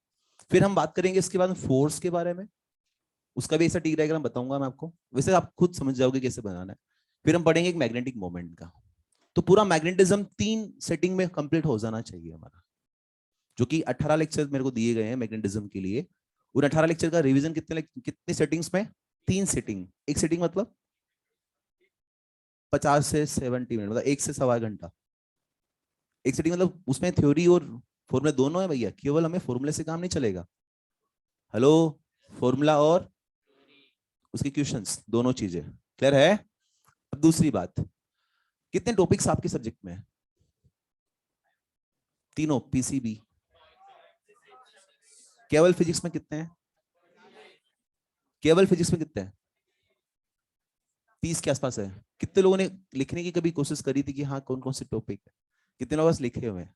फिर हम बात करेंगे इसके बाद फोर्स के बारे में, उसका भी ऐसा टी डायग्राम बताऊंगा मैं आपको, वैसे आप खुद समझ जाओगे कैसे बनाना है। फिर हम पढ़ेंगे एक मैग्नेटिक मोमेंट का। तो पूरा मैग्नेटिज्म 3 सेटिंग में कंप्लीट हो जाना चाहिए हमारा, जो कि 18 लेक्चर मेरे को दिए गए हैं मैग्नेटिज्म के लिए। उन 18 लेक्चर का रिवीजन कितने सेटिंग्स में? 3 सेटिंग। एक सेटिंग मतलब 50 से 70 मिनट, मतलब 1 से सवा घंटा। एक सेटिंग मतलब उसमें थ्योरी और फॉर्मूला दोनों है भैया, केवल हमें फॉर्मूले से काम नहीं चलेगा। हेलो, फॉर्मूला और उसके क्वेश्चंस, दोनों चीजें। क्लियर है? अब दूसरी बात, कितने टॉपिक्स आपके सब्जेक्ट में है? तीनों पीसीबी। केवल फिजिक्स में कितने हैं? केवल फिजिक्स में कितने हैं? 30 के आसपास है। कितने लोगों ने लिखने की कभी कोशिश करी थी कि हाँ कौन कौन से टॉपिक है? कितने लोग लिखे हुए हैं?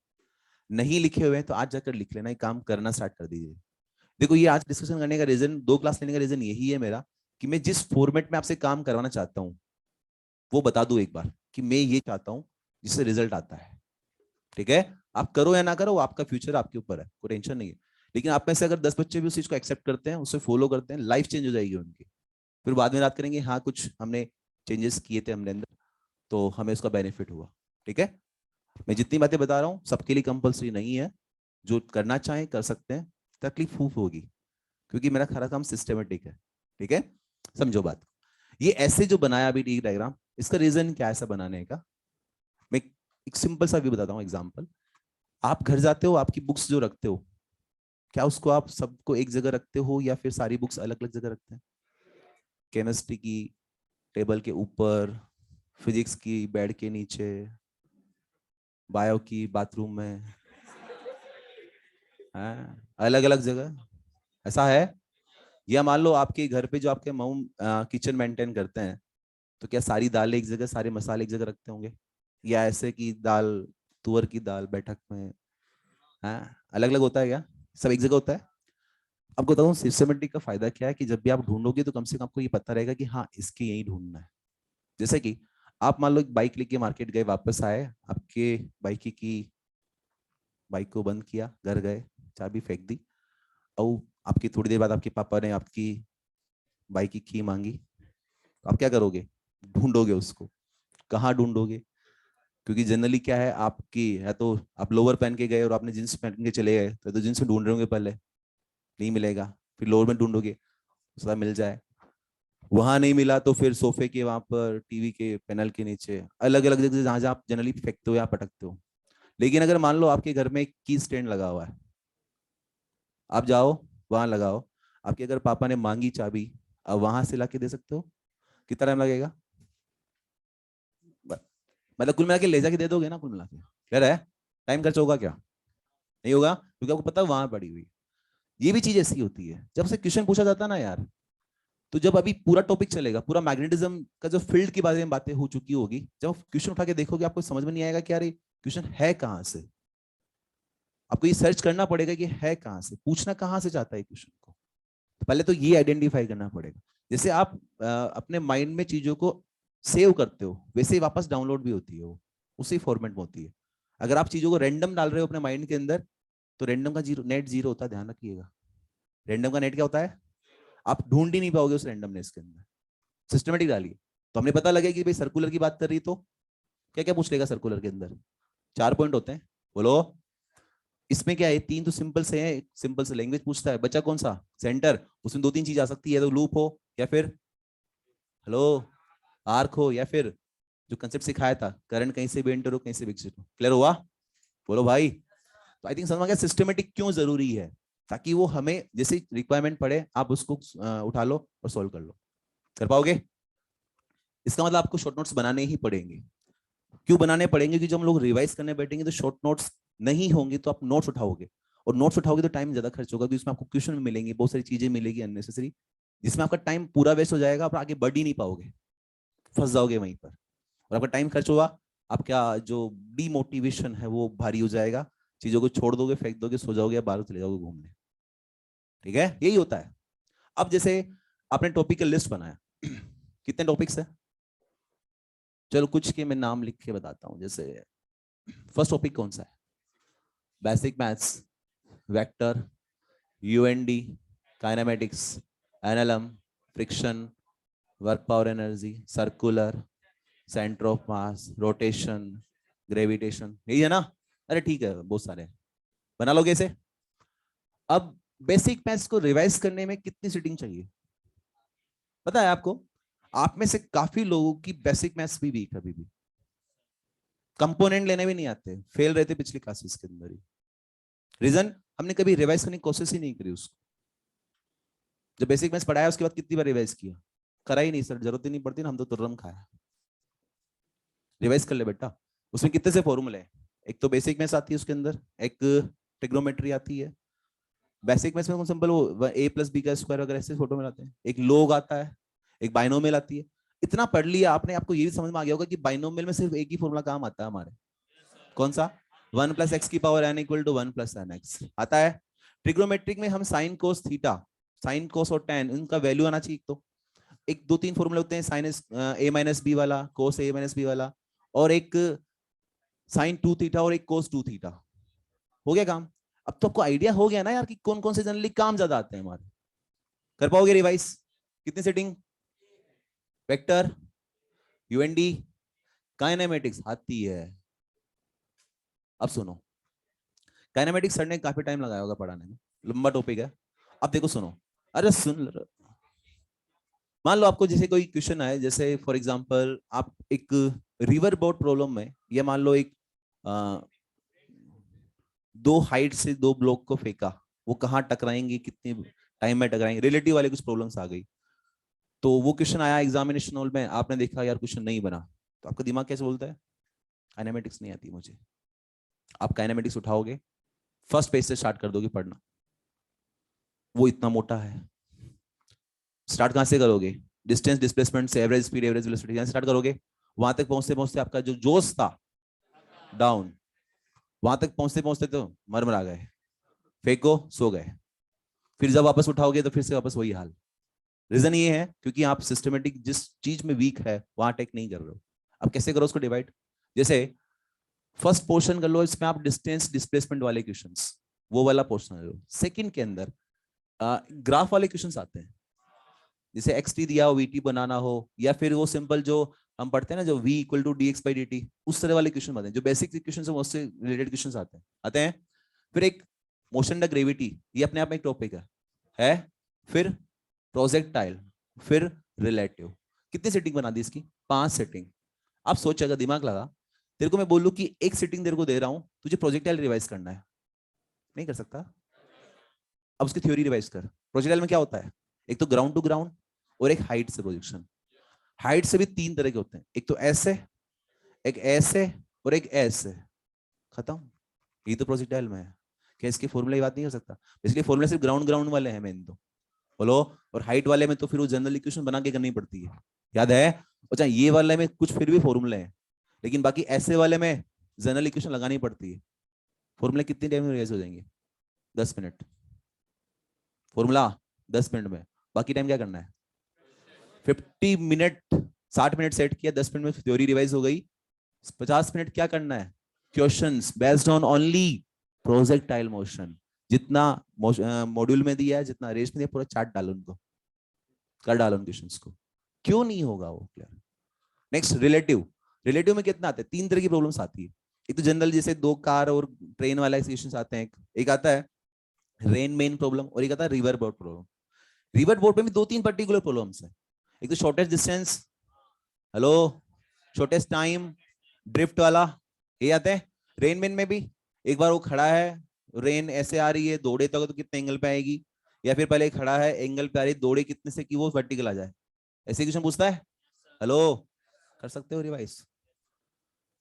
नहीं लिखे हुए हैं तो आज जाकर लिख लेना, एक काम करना स्टार्ट कर दीजिए। देखो, ये आज डिस्कशन करने का रीजन, 2 क्लास लेने का रीजन यही है मेरा, कि मैं जिस फॉर्मेट में आपसे काम करवाना चाहता हूँ वो बता दूं एक बार, कि मैं ये चाहता हूँ जिससे रिजल्ट आता है। ठीक है? आप करो या ना करो, आपका फ्यूचर आपके ऊपर है, कोई टेंशन नहीं है। लेकिन आप में से अगर 10 बच्चे भी उस चीज को एक्सेप्ट करते हैं, उसे फॉलो करते हैं, लाइफ चेंज हो जाएगी उनकी। फिर बाद में बात करेंगे हाँ कुछ हमने चेंजेस किए थे हमने अंदर, तो हमें उसका बेनिफिट हुआ। ठीक है? मैं जितनी बातें बता रहा हूँ सबके लिए कंपलसरी नहीं है, जो करना चाहें कर सकते हैं, तकलीफ खूब होगी, क्योंकि मेरा खरा काम सिस्टमेटिक है। ठीक है? समझो बात। ये ऐसे जो बनाया अभी टी डायग्राम, इसका रीजन क्या है ऐसा बनाने का? मैं एक सिंपल सा भी बताता हूँ एग्जांपल। आप घर जाते हो, आपकी बुक्स जो रखते हो, क्या उसको आप सबको एक जगह रखते हो या फिर सारी बुक्स अलग अलग जगह रखते हैं? केमिस्ट्री की टेबल के ऊपर, फिजिक्स की बेड के नीचे, बायो की बाथरूम में, अलग अलग जगह, ऐसा है? या मान लो आपके घर पे जो आपके मम किचन मेंटेन करते हैं, तो क्या सारी दालें एक जगह, सारे मसाले एक जगह रखते होंगे? या ऐसे कि दाल, तुअर की दाल बैठक में, अलग अलग होता है क्या? सब एक जगह होता है? आपको बताऊं सिस्टमेटिक का फायदा क्या है, कि जब भी आप ढूंढोगे तो कम से कम आपको ये पता रहेगा कि हाँ इसके यही ढूंढना है। जैसे कि आप मान लो एक बाइक लेके मार्केट गए, वापस आए, आपके बाइक की बाइक को बंद किया, घर गए, चाबी फेंक दी, और आपकी थोड़ी देर बाद आपके पापा ने आपकी बाइक की मांगी, तो आप क्या करोगे? ढूंढोगे उसको। कहाँ ढूंढोगे? क्योंकि जनरली क्या है, आपकी है तो आप लोअर पहन के गए और आपने जींस पहन के चले गए, तो जींस में ढूंढ रहे होंगे, पहले नहीं मिलेगा, फिर लोअर में ढूंढोगे, उसका मिल जाए, वहां नहीं मिला तो फिर सोफे के वहां पर, टीवी के पैनल के नीचे, अलग अलग जगह जहां जहां आप जनरली फेंकते हो या पटकते हो। लेकिन अगर मान लो आपके घर में एक की स्टैंड लगा हुआ है, आप जाओ वहां लगाओ, आपके अगर पापा ने मांगी चाबी, अब वहां से ला के दे सकते हो? कितना टाइम लगेगा? मतलब कुल मिला के ले जाके दे दोगे ना, कुल मिला के? कह रहा है टाइम खर्च होगा क्या? नहीं होगा, क्योंकि आपको पता है वहां पड़ी हुई। ये भी चीज ऐसी होती है, जब से क्वेश्चन पूछा जाता है ना यार, तो जब अभी पूरा टॉपिक चलेगा, पूरा मैग्नेटिज्म का जो फील्ड के बारे में बातें हो चुकी होगी, जब क्वेश्चन उठा के देखोगे आपको समझ में नहीं आएगा कि यार ये क्वेश्चन है कहां से। आपको ये सर्च करना पड़ेगा कि है कहां से, पूछना कहां से चाहता है क्वेश्चन को। तो पहले तो ये आइडेंटिफाई करना पड़ेगा। जैसे आप अपने माइंड में चीजों को सेव करते हो, वैसे ही वापस डाउनलोड भी होती है वो, उसी फॉर्मेट में होती है। अगर आप चीजों को रैंडम डाल रहे हो अपने माइंड के अंदर, तो रैंडम का जीरो, नेट जीरो होता है, ध्यान रखिएगा। रैंडम का नेट क्या होता है? आप ढूंढ ही नहीं पाओगे उस रैंडमनेस के अंदर। सिस्टमेटिक डालिए, तो हमने पता लगे कि भाई सर्कुलर की बात कर रही, तो क्या क्या पूछ लेगा सर्कुलर के अंदर? 4 पॉइंट होते हैं, बोलो। इसमें क्या है, 3 तो सिंपल से है, सिंपल से लैंग्वेज पूछता है, बचा कौन सा? सेंटर। उसमें 2-3 चीज आ सकती है, तो लूप हो या फिर हेलो आर्क हो या फिर जो कंसेप्ट सिखाया था, करंट कहीं से भी एंटर हो कहीं से भी एग्जिट हो, क्लियर हुआ? बोलो भाई। तो आई थिंक समझ में गया सिस्टमेटिक क्यों जरूरी है, ताकि वो हमें जैसे रिक्वायरमेंट पड़े आप उसको उठा लो और सोल्व कर लो। कर पाओगे? इसका मतलब आपको शॉर्ट नोट्स बनाने ही पड़ेंगे। क्यों बनाने पड़ेंगे? क्योंकि जब हम लोग रिवाइज करने बैठेंगे तो शॉर्ट नोट्स नहीं होंगे तो आप नोट्स उठाओगे, और नोट्स उठाओगे तो टाइम ज्यादा खर्च होगा, क्योंकि उसमें आपको क्वेश्चन मिलेंगे, बहुत सारी चीजें मिलेगी अननेसेसरी, जिसमें आपका टाइम पूरा वेस्ट हो जाएगा, आप आगे बढ़ ही नहीं पाओगे, फंस जाओगे वहीं पर, और आपका टाइम खर्च हुआ, आपका जो डीमोटिवेशन है वो भारी हो जाएगा, चीजों को छोड़ दोगे, फेंक दोगे, सो जाओगे या बाहर चले जाओगे घूमने। ठीक है, यही होता है। अब जैसे आपने टॉपिक का लिस्ट बनाया, कितने टॉपिक्स है? चलो कुछ के मैं नाम लिख के बताता हूं। जैसे फर्स्ट टॉपिक कौन सा है? Basic maths, vector, UND, kinematics, NLM, friction, work power energy, circular, centre of mass, rotation, gravitation, यही है ना? अरे ठीक है, बहुत सारे हैं, बना लोगे इसे? अब बेसिक मैथ्स को रिवाइज करने में कितनी सीटिंग चाहिए पता है आपको? आप में से काफी लोगों की बेसिक मैथ्स भी वीक है अभी भी, कंपोनेंट लेने भी नहीं आते, फेल रहते पिछली क्लासेस के अंदर ही। रीजन, हमने कभी रिवाइज करने की कोशिश ही नहीं करी उसको। जब बेसिक मैथ्स पढ़ाया उसके बाद कितनी बार रिवाइज किया? करा ही नहीं सर, जरूरत ही नहीं पड़ती ना, हम तो तुर्रम खाया। रिवाइज कर ले बेटा। उसमें कितने से फॉर्मूले हैं? एक तो बेसिक मैथ्स आती है उसके अंदर, एक ट्रिग्नोमेट्री आती है। बेसिक मैथ्स में सिंपल वो a प्लस बी का स्क्वायर वगैरह ऐसे फोटो में लाते हैं, एक लोग आता है, एक बाइनोमियल आती है। इतना पढ़ लिया आपने, आपको ये भी समझ में आ गया होगा कि बाइनोमियल में सिर्फ एक ही फॉर्मूला काम आता है हमारे। कौन सा? 1 प्लस एक्स की power n equal to 1 plus N X आता है। ट्रिग्नोमेट्रिक में हम sine cos theta, sine cos और टेन, इनका वैल्यू आना चाहिए। तो एक दो तीन फॉर्मूले होते हैं, साइन ए माइनस बी वाला, कोस ए माइनस बी वाला, और एक साइन 2 थीटा और एक कोस 2 थीटा। हो गया काम। अब तो आपको आइडिया हो गया ना यार कि कौन कौन से जनरली काम ज्यादा आते हैं हमारे। कर पाओगे रिवाइज? कितनी सेटिंग? वेक्टर, यूएनडी, काइनेमेटिक्स आती है। अब सुनो, काइनेमेटिक्स सर ने काफी टाइम लगाया होगा पढ़ाने में, लंबा टॉपिक है। अब देखो सुनो, अरे सुन, मान लो आपको जैसे कोई क्वेश्चन आए, जैसे फॉर एग्जांपल आप एक रिवर बोट प्रॉब्लम में, या मान लो एक दो हाइट से दो ब्लॉक को फेंका, वो कहाँ टकराएंगे, कितने टाइम में टकराएंगे, रिलेटिव वाले कुछ प्रॉब्लम्स आ गई, तो वो क्वेश्चन आया एग्जामिनेशन हॉल में, आपने देखा यार क्वेश्चन नहीं बना, तो आपका दिमाग कैसे बोलता है? काइनेमेटिक्स नहीं आती मुझे। आप काइनेमेटिक्स उठाओगे, फर्स्ट पेज से स्टार्ट कर दोगे पढ़ना, वो इतना मोटा है। स्टार्ट कहां से करोगे? डिस्टेंस, डिस्प्लेसमेंट से, एवरेज स्पीड, एवरेज वेलोसिटी, यहां से स्टार्ट करोगे। वहां तक पहुंचते पहुंचते आपका जो जोश था डाउन, वहां तक पहुंचते पहुंचते तो मरमरा गए, फेंको, सो गए। फिर जब वापस उठाओगे तो फिर से वापस वही हाल। रीजन ये है क्योंकि आप सिस्टमेटिक जिस चीज में वीक है वहां अटैक नहीं कर रहे हो। अब कैसे करो उसको डिवाइड? जैसे फर्स्ट पोर्शन कर लो, इसमें आप डिस्टेंस डिस्प्लेसमेंट वाले क्वेश्चंस, वो वाला पोर्शन लो। सेकंड के अंदर ग्राफ वाले क्वेश्चंस आते हैं, जैसे एक्स टी दिया हो, वी टी बनाना हो, या फिर वो सिंपल जो हम पढ़ते हैं ना, जो v equal to D X by D T, उस तरह वाले क्वेश्चन आते हैं, जो बेसिक क्वेश्चन है उससे रिलेटेड क्वेश्चन आते हैं। फिर एक मोशन द ग्रेविटी, ये अपने आप में एक टॉपिक है। फिर प्रोजेक्टाइल, फिर रिलेटिव। कितनी सेटिंग बना दी इसकी? 5 सेटिंग। आप सोच, अगर दिमाग लगा, तेरे को मैं बोलूं कि एक सेटिंग तेरे को दे रहा हूं, तुझे प्रोजेक्टाइल रिवाइज करना है, नहीं कर सकता? अब उसकी थ्योरी रिवाइज कर। प्रोजेक्टाइल में क्या होता है? एक तो ग्राउंड टू ग्राउंड, और एक हाइट से प्रोजेक्शन। हाइट से भी 3 तरह के होते हैं, एक तो ऐसे, एक ऐसे, और एक ऐसे। खत्म। ये तो प्रोजेक्टाइल में है। क्या इसके फॉर्मूले की बात नहीं हो सकता? इसलिए फॉर्मूले सिर्फ ग्राउंड ग्राउंड वाले हैं मेन तो, बोलो। और हाइट वाले में तो फिर वो जनरल इक्वेशन बना के करनी पड़ती है, याद है? अच्छा, ये वाले में कुछ फिर भी फॉर्मूले हैं, लेकिन बाकी ऐसे वाले में जनरल इक्वेशन लगानी पड़ती है। फॉर्मूले कितनी टाइम में रिवाइज हो जाएंगे? 10 मिनट। फॉर्मूला 10 मिनट में, बाकी टाइम क्या करना है? 50 मिनट, 60 मिनट सेट किया, 10 मिनट में थ्योरी रिवाइज हो गई। 50 मिनट क्या करना है? Questions based on only projectile motion. जितना मॉड्यूल में दिया है, जितना रेस में दिया, पूरा चार्ट डालो उनको, कर डालो उन क्वेश्चंस को। क्यों नहीं होगा वो क्लियर? Next relative. रिलेटिव में कितना आता है? 3 तरह की प्रॉब्लम्स आती है। एक तो जनरल, जैसे 2 कार और ट्रेन वाला इक्वेशंस आते हैं, एक आता है रेन मेन प्रॉब्लम, और एक आता है river boat problem. River boat में भी 2-3 पर्टिकुलर प्रॉब्लम्स है। एक तो shortest distance, hello, shortest time, drift वाला, ये आते हैं। रेन मैन में भी एक बार वो खड़ा है, रेन ऐसे आ रही है, दौड़े तो कितने एंगल पे आएगी, या फिर पहले खड़ा है एंगल पे आ रही है, दौड़े कितने से कि वो वर्टिकल आ जाए, ऐसे क्वेश्चन पूछता है। हेलो, कर सकते हो रिवाइज?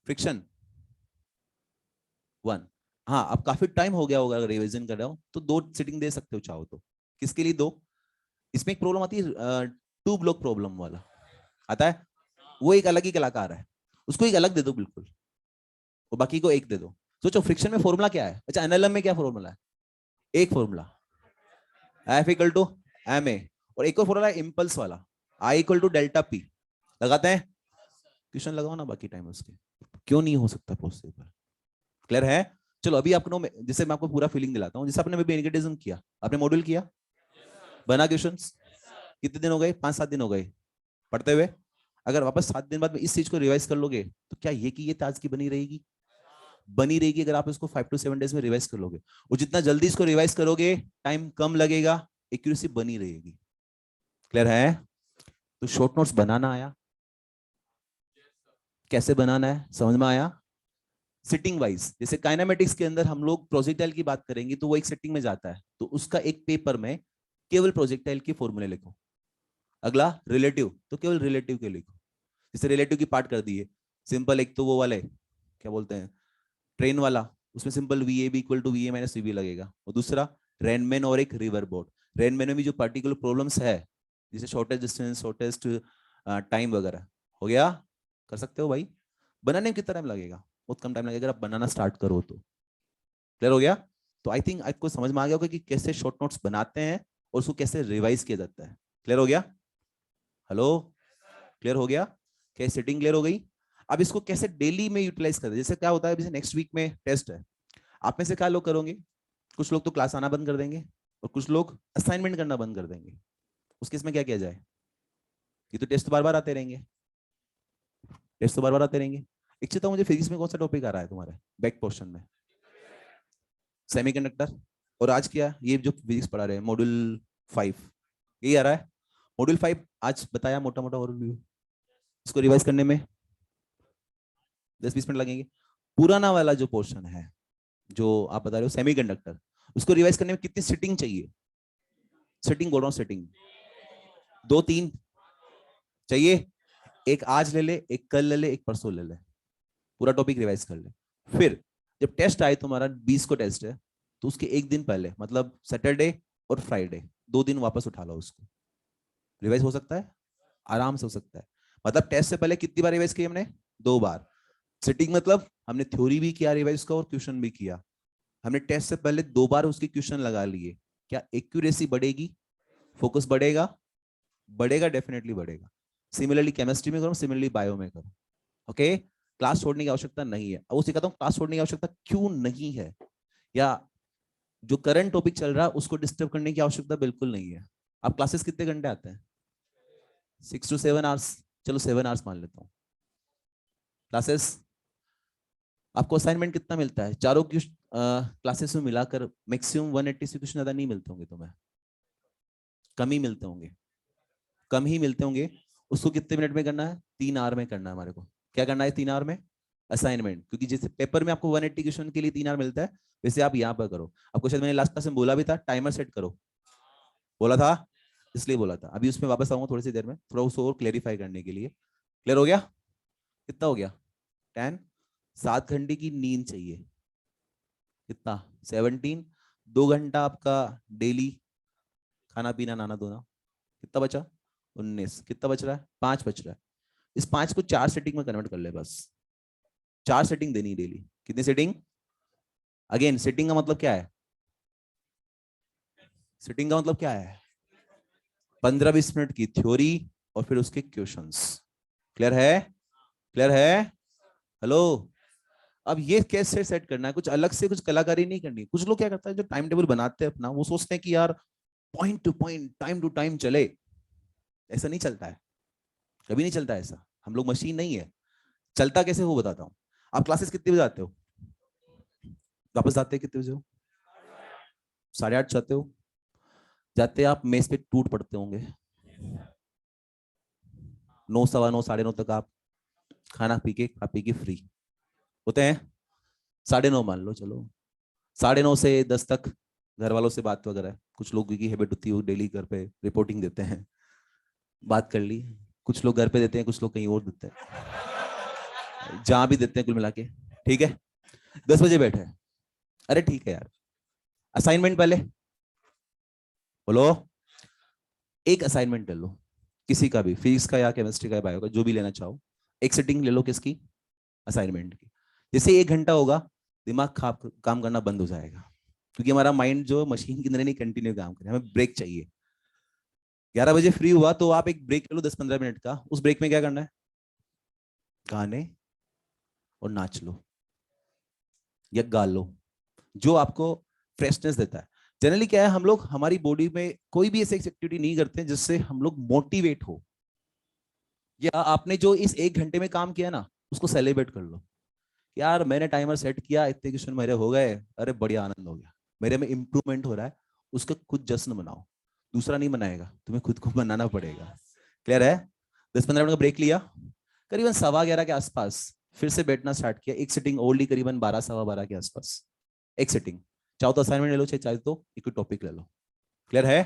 फ्रिक्शन 1। हाँ, अब काफी टाइम हो गया होगा, अगर रिवीजन कर रहे हो तो 2 सिटिंग दे सकते हो चाहो तो। किसके लिए 2? इसमें एक प्रॉब्लम आती है 2 ब्लॉक प्रॉब्लम वाला आता है, वो एक अलग ही कलाकार है, उसको एक अलग दे दो बिल्कुल, और बाकी को एक दे दो। सोचो फ्रिक्शन में फॉर्मूला क्या है? अच्छा, एनएलएम में क्या फॉर्मूला है? एक formula F equal to M A, और एक और फॉर्मूला है इम्पल्स वाला, I equal to delta P. लगाते हैं? क्वेश्चन लगाओ ना, बाकी टाइम उसके, क्यों नहीं हो सकता पॉसिबल? क्लियर है? चलो अभी आपको जैसे मैं आपको पूरा फीलिंग दिलाता हूँ, जैसे आपने अभी एनिकेटिज्म किया, आपने मॉड्यूल किया, बना क्वेश्चंस, कितने दिन हो गए? 5-7 दिन हो गए पढ़ते हुए। अगर वापस 7 दिन बाद में इस चीज को रिवाइज कर लोगे तो क्या ये कि ये ताजगी बनी रहेगी? बनी रहेगी अगर आप इसको 5 to 7 डेज में रिवाइज कर लोगे, और जितना जल्दी इसको रिवाइज करोगे टाइम कम लगेगा, एक्यूरेसी बनी रहेगी। क्लियर है? तो शॉर्ट नोट्स बनाना आया, कैसे बनाना है समझ में आया? सिटिंग वाइज, जैसे काइनेमेटिक्स के अंदर हम लोग प्रोजेक्टाइल की बात करेंगे तो वो एक सेटिंग में जाता है, तो उसका एक पेपर में केवल प्रोजेक्टाइल के फॉर्मूले लिखो। अगला रिलेटिव, तो केवल रिलेटिव के लिखो। जैसे रिलेटिव की पार्ट कर दिए सिंपल, एक तो वो वाले क्या बोलते हैं ट्रेन वाला, उसमें simple V A B equal to V A minus V B लगेगा, और दूसरा रेनमैन और एक रिवर बोर्ड। रेनमैन में भी जो पार्टिकुलर प्रॉब्लम्स है, जैसे शॉर्टेस्ट डिस्टेंस, शॉर्टेस्ट टाइम वगैरह, हो गया? कर सकते हो भाई? बनाने में कितना टाइम लगेगा? बहुत कम टाइम लगेगा अगर आप बनाना स्टार्ट करो तो। क्लियर हो गया? तो आई थिंक आपको समझ में आ गया होगा कि कैसे शॉर्ट नोट्स बनाते हैं और उसको कैसे रिवाइज किया जाता है। क्लियर हो गया? हेलो, क्लियर हो गया? क्या सेटिंग क्लियर हो गई? अब इसको कैसे डेली में यूटिलाइज करें? जैसे क्या होता है, जैसे नेक्स्ट वीक में टेस्ट है, आप में से क्या लोग करोगे? कुछ लोग तो क्लास आना बंद कर देंगे, और कुछ लोग असाइनमेंट करना बंद कर देंगे। उस केस में क्या किया जाए? ये तो टेस्ट बार बार आते रहेंगे, टेस्ट तो बार बार आते रहेंगे। एक चीज तो मुझे फिजिक्स में कौन सा टॉपिक आ रहा है तुम्हारे बैक पोर्शन में? सेमीकंडक्टर। और आज क्या ये जो फिजिक्स पढ़ा रहे हैं मॉड्यूल 5, यही आ रहा है। मॉड्यूल 5 आज बताया मोटा मोटा ओवरव्यू, इसको रिवाइज करने में 10-20 मिनट लगेंगे। पुराना वाला जो पोर्शन है जो आप बता रहे हो सेमीकंडक्टर, उसको रिवाइज करने में कितनी सिटिंग चाहिए? सिटिंग बोल रहा हूँ, सिटिंग 2-3 चाहिए। एक आज ले ले, एक कल ले ले, एक परसों ले ले, पूरा टॉपिक रिवाइज कर ले। फिर जब टेस्ट आए तुम्हारा 20 को टेस्ट है, तो उसके एक दिन पहले मतलब सैटरडे और फ्राइडे 2 दिन वापस उठा लो, उसको रिवाइज हो सकता है, आराम से हो सकता है। मतलब टेस्ट से पहले कितनी बार रिवाइज किया हमने? 2 बार। सिटिंग मतलब हमने थ्योरी भी किया रिवाइज का और क्वेश्चन भी किया। हमने टेस्ट से पहले 2 बार उसके क्वेश्चन लगा लिए। क्या एक्यूरेसी बढ़ेगी? फोकस बढ़ेगा? बढ़ेगा, डेफिनेटली बढ़ेगा। सिमिलरली केमिस्ट्री में करो, सिमिलरली बायो में करो। ओके? क्लास छोड़ने की आवश्यकता नहीं है। अब वो सिखाता हूँ क्लास छोड़ने की आवश्यकता क्यों नहीं है, या जो करंट टॉपिक चल रहा है उसको डिस्टर्ब करने की आवश्यकता बिल्कुल नहीं है। आप क्लासेस कितने घंटे आते हैं? 6 to 7 आवर्स। चलो 7 आवर्स मान लेता हूँ क्लासेस। आपको असाइनमेंट कितना मिलता है चारों क्लासेस में मिलाकर? मैक्सिमम 180 से कुछ ज्यादा नहीं मिलते होंगे तुम्हें, कम ही मिलते होंगे, कम ही मिलते होंगे। उसको कितने मिनट में करना है? 3 आवर में करना है हमारे को। क्या करना है 3 आवर में? असाइनमेंट। क्योंकि जैसे पेपर में आपको 180 क्वेश्चन के लिए 3 आवर मिलता है, वैसे आप यहाँ पर करो। आपको शायद मैंने लास्ट क्लास में बोला भी था टाइमर सेट करो, बोला था, इसलिए बोला था। अभी उसमें वापस आऊंगा थोड़ी सी देर में, थोड़ा उसको और क्लेरिफाई करने के लिए। क्लियर हो गया? कितना हो गया? 10। 7 घंटे की नींद चाहिए, कितना? 17। 2 घंटा आपका डेली खाना पीना नहाना धोना, कितना बचा? 19। कितना बच रहा है? 5 बच रहा है। इस 5 को 4 सेटिंग में कन्वर्ट कर ले बस। 4 सेटिंग देनी डेली। कितनी सेटिंग? अगेन सेटिंग का मतलब क्या है? सेटिंग का मतलब क्या है? 15-20 मिनट की थ्योरी और फिर उसके क्वेश्चंस। क्लियर है? क्लियर है? हेलो। अब ये कैसे सेट करना है? कुछ अलग से कुछ कलाकारी नहीं करनी। कुछ लोग क्या करता है जो टाइम टेबल बनाते हैं अपना, वो सोचते हैं कि यार point to point time to time चले। ऐसा नहीं चलता है, कभी नहीं चलता ऐसा। हम लोग मशीन नहीं है। चलता कैसे वो बताता हूँ। आप क्लासेस कितने बजे आते हो? वापस आते हैं कितने बजे हो? 8:30 जाते हो? जाते आप मेस पे टूट पड़ते होंगे 9, 9:15, 9:30 तक आप खाना पी के खा पी के फ्री होते हैं। 9:30 मान लो, चलो 9:30 से 10 तक घर वालों से बात वगैरह है। कुछ लोगों की हैबिट होती है वो डेली घर पे रिपोर्टिंग देते हैं, बात कर ली। कुछ लोग घर पे देते हैं, कुछ लोग कहीं और देते हैं, जहां भी देते हैं कुल मिला के। ठीक है, 10 बजे बैठे हैं। अरे ठीक है यार, असाइनमेंट पहले बोलो, एक असाइनमेंट ले लो किसी का भी, फिजिक्स का या केमिस्ट्री का या बायो का, जो भी लेना चाहो। एक सिटिंग ले लो किसकी, असाइनमेंट की। जैसे 1 घंटा होगा दिमाग काम करना बंद हो जाएगा, क्योंकि हमारा माइंड जो मशीन की तरह नहीं कंटिन्यू काम करे, हमें ब्रेक चाहिए। 11 बजे फ्री हुआ तो आप एक ब्रेक ले लो 10-15 मिनट का। उस ब्रेक में क्या करना है, गाने और नाच लो या गा लो, जो आपको फ्रेशनेस देता है। जनरली क्या है, हम लोग हमारी बॉडी में कोई भी ऐसी एक्टिविटी नहीं करते जिससे हम लोग मोटिवेट हो। या आपने जो इस 1 घंटे में काम किया ना, उसको सेलिब्रेट कर लो। यार मैंने टाइमर सेट किया, इतने क्वेश्चन मेरे हो गए, अरे बढ़िया, आनंद हो गया, मेरे में इंप्रूवमेंट हो रहा है। उसका खुद जश्न मनाओ, दूसरा नहीं मनाएगा, तुम्हें खुद को मनाना पड़ेगा। क्लियर है? 10-15 मिनट का ब्रेक लिया, करीबन 11:15 के आसपास फिर से बैठना स्टार्ट किया। एक सिटिंग और ली, करीबन 12-12:15 के आसपास एक सिटिंग। चाहो तो असाइनमेंट ले लो, चाहे तो एक टॉपिक ले लो। क्लियर है?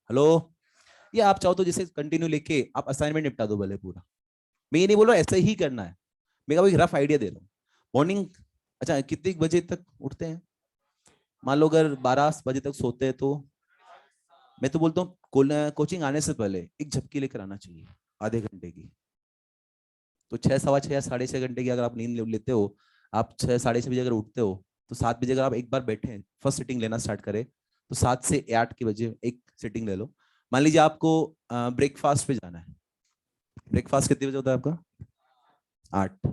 हेलो? ये आप चाहो तो जैसे कंटिन्यू लेके आप असाइनमेंट निपटा दो भले पूरा। मैं ये नहीं बोल रहा ऐसे ही करना है, मैं एक रफ आइडिया दे रहा हूँ। मॉर्निंग, अच्छा कितने बजे तक उठते हैं? मान लो अगर 12 बजे तक सोते हैं तो मैं तो बोलता हूँ कोचिंग आने से पहले एक झपकी लेकर आना चाहिए, आधे घंटे की। तो 6, सवा 6 या 6:30 घंटे की अगर आप नींद लेते हो, आप 6, 6:30 बजे अगर उठते हो, तो 7 बजे अगर आप एक बार बैठे फर्स्ट सिटिंग लेना स्टार्ट करें, तो 7 से 8 के बजे एक सिटिंग ले लो। मान लीजिए आपको ब्रेकफास्ट पे जाना है। ब्रेकफास्ट कितने बजे होता है आपका? 8,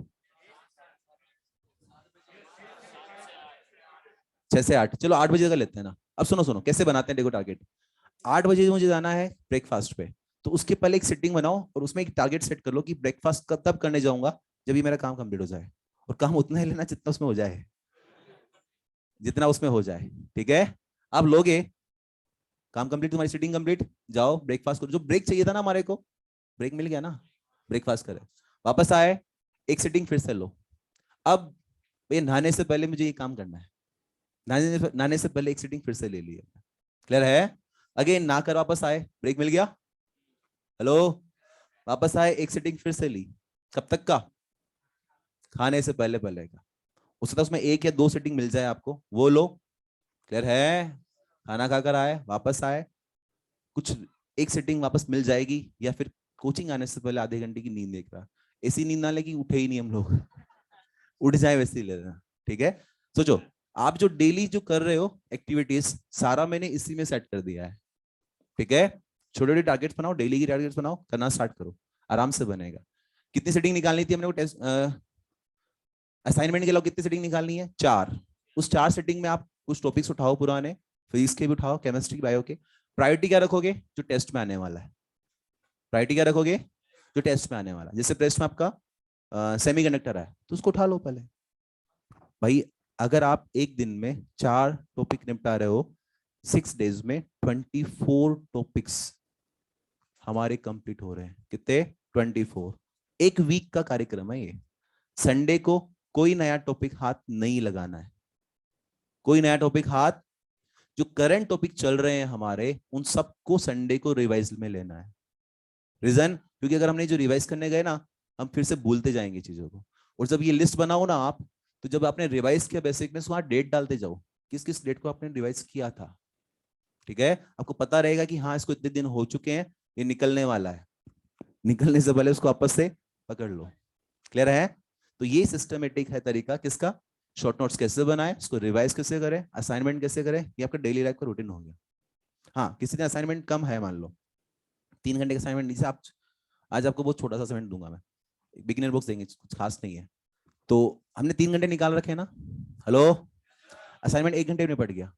6 से 8, चलो 8 बजे का लेते हैं ना। अब सुनो सुनो कैसे बनाते हैं, देखो टारगेट। 8 बजे मुझे जाना है ब्रेकफास्ट पे, तो उसके पहले एक सिटिंग बनाओ और उसमें एक टारगेट सेट कर लो कि ब्रेकफास्ट कब तब करने जाऊंगा जब ये मेरा काम कंप्लीट हो जाए। और काम उतना ही लेना जितना उसमें हो जाए, जितना उसमें हो जाए। ठीक है? आप लोगे, काम कंप्लीट, तुम्हारी सिटिंग कंप्लीट, जाओ ब्रेकफास्ट करो। जो ब्रेक चाहिए था ना हमारे को, ब्रेक मिल गया ना, ब्रेकफास्ट करे, वापस आए, एक सिटिंग फिर से लो। अब ये नहाने से पहले मुझे ये काम करना है, नहाने से पहले एक सिटिंग फिर से ले ली। क्लियर है? अगेन ना कर, वापस आए, ब्रेक मिल गया। हेलो? वापस आए, एक सिटिंग फिर से ली। कब तक का? खाने से पहले पहले का। हो सकता है उसमें 1 या 2 सिटिंग मिल जाए आपको, वो लो। क्लियर है? खाना खाकर आए, वापस आए, कुछ एक सिटिंग वापस मिल जाएगी। या फिर कोचिंग आने से पहले आधे घंटे की नींद देख रहा, ऐसी नींद ना ले कि उठे ही नहीं हम लोग उठ जाए वैसे ही ले लेना। ठीक है? सोचो, आप जो डेली जो कर रहे हो एक्टिविटीज, सारा मैंने इसी में सेट कर दिया है। ठीक है? छोटे छोटे टारगेट्स बनाओ, डेली की टारगेट्स बनाओ, करना स्टार्ट करो, आराम से बनेगा। कितनी सेटिंग निकालनी थी हमने? वो टेस्ट असाइनमेंट के अलावा कितनी सेटिंग निकालनी है? 4। उस 4 सेटिंग में आप कुछ टॉपिक्स उठाओ पुराने, फिजिक्स के भी उठाओ, केमिस्ट्री बायो के। प्रायोरिटी क्या रखोगे? जो टेस्ट में आने वाला है। प्रायोरिटी क्या रखोगे? जो टेस्ट में आने वाला है। जैसे टेस्ट में आपका सेमीकंडक्टर है तो उसको उठा लो पहले। भाई अगर आप एक दिन में 4 टॉपिक निपटा रहे हो, 6 डेज में 24 टॉपिक्स हमारे कंप्लीट हो रहे हैं। कितने? 24। एक वीक का कार्यक्रम है ये। संडे को कोई नया टॉपिक हाथ नहीं लगाना है, कोई नया टॉपिक हाथ, जो करंट टॉपिक चल रहे हैं हमारे उन सबको संडे को रिवाइज में लेना है। रीजन, क्योंकि अगर हमने जो रिवाइज करने गए ना, हम फिर से भूलते जाएंगे चीजों को। और जब ये लिस्ट बनाओ ना आप, तो जब आपने रिवाइज किया बेसिक में, वहां डेट डालते जाओ, किस किस डेट को आपने रिवाइज किया था। ठीक है? आपको पता रहेगा कि हाँ इसको इतने दिन हो चुके हैं, ये निकलने वाला है, निकलने से पहले उसको आपस से पकड़ लो। क्लियर है? तो ये सिस्टमेटिक है तरीका किसका, शॉर्ट नोट्स कैसे बनाए, उसको रिवाइज कैसे करें, असाइनमेंट कैसे करें, ये आपका डेली लाइफ का रूटीन हो गया। हाँ, किसी दिन असाइनमेंट कम है, मान लो 3 घंटे का असाइनमेंट, नीचे आप आज आपको बहुत छोटा सा असाइनमेंट दूंगा मैं, बिगिनर बॉक्स देंगे, कुछ खास नहीं है। तो हमने 3 घंटे निकाल रखे हैं ना। हेलो? असाइनमेंट 1 घंटे में निपट गया,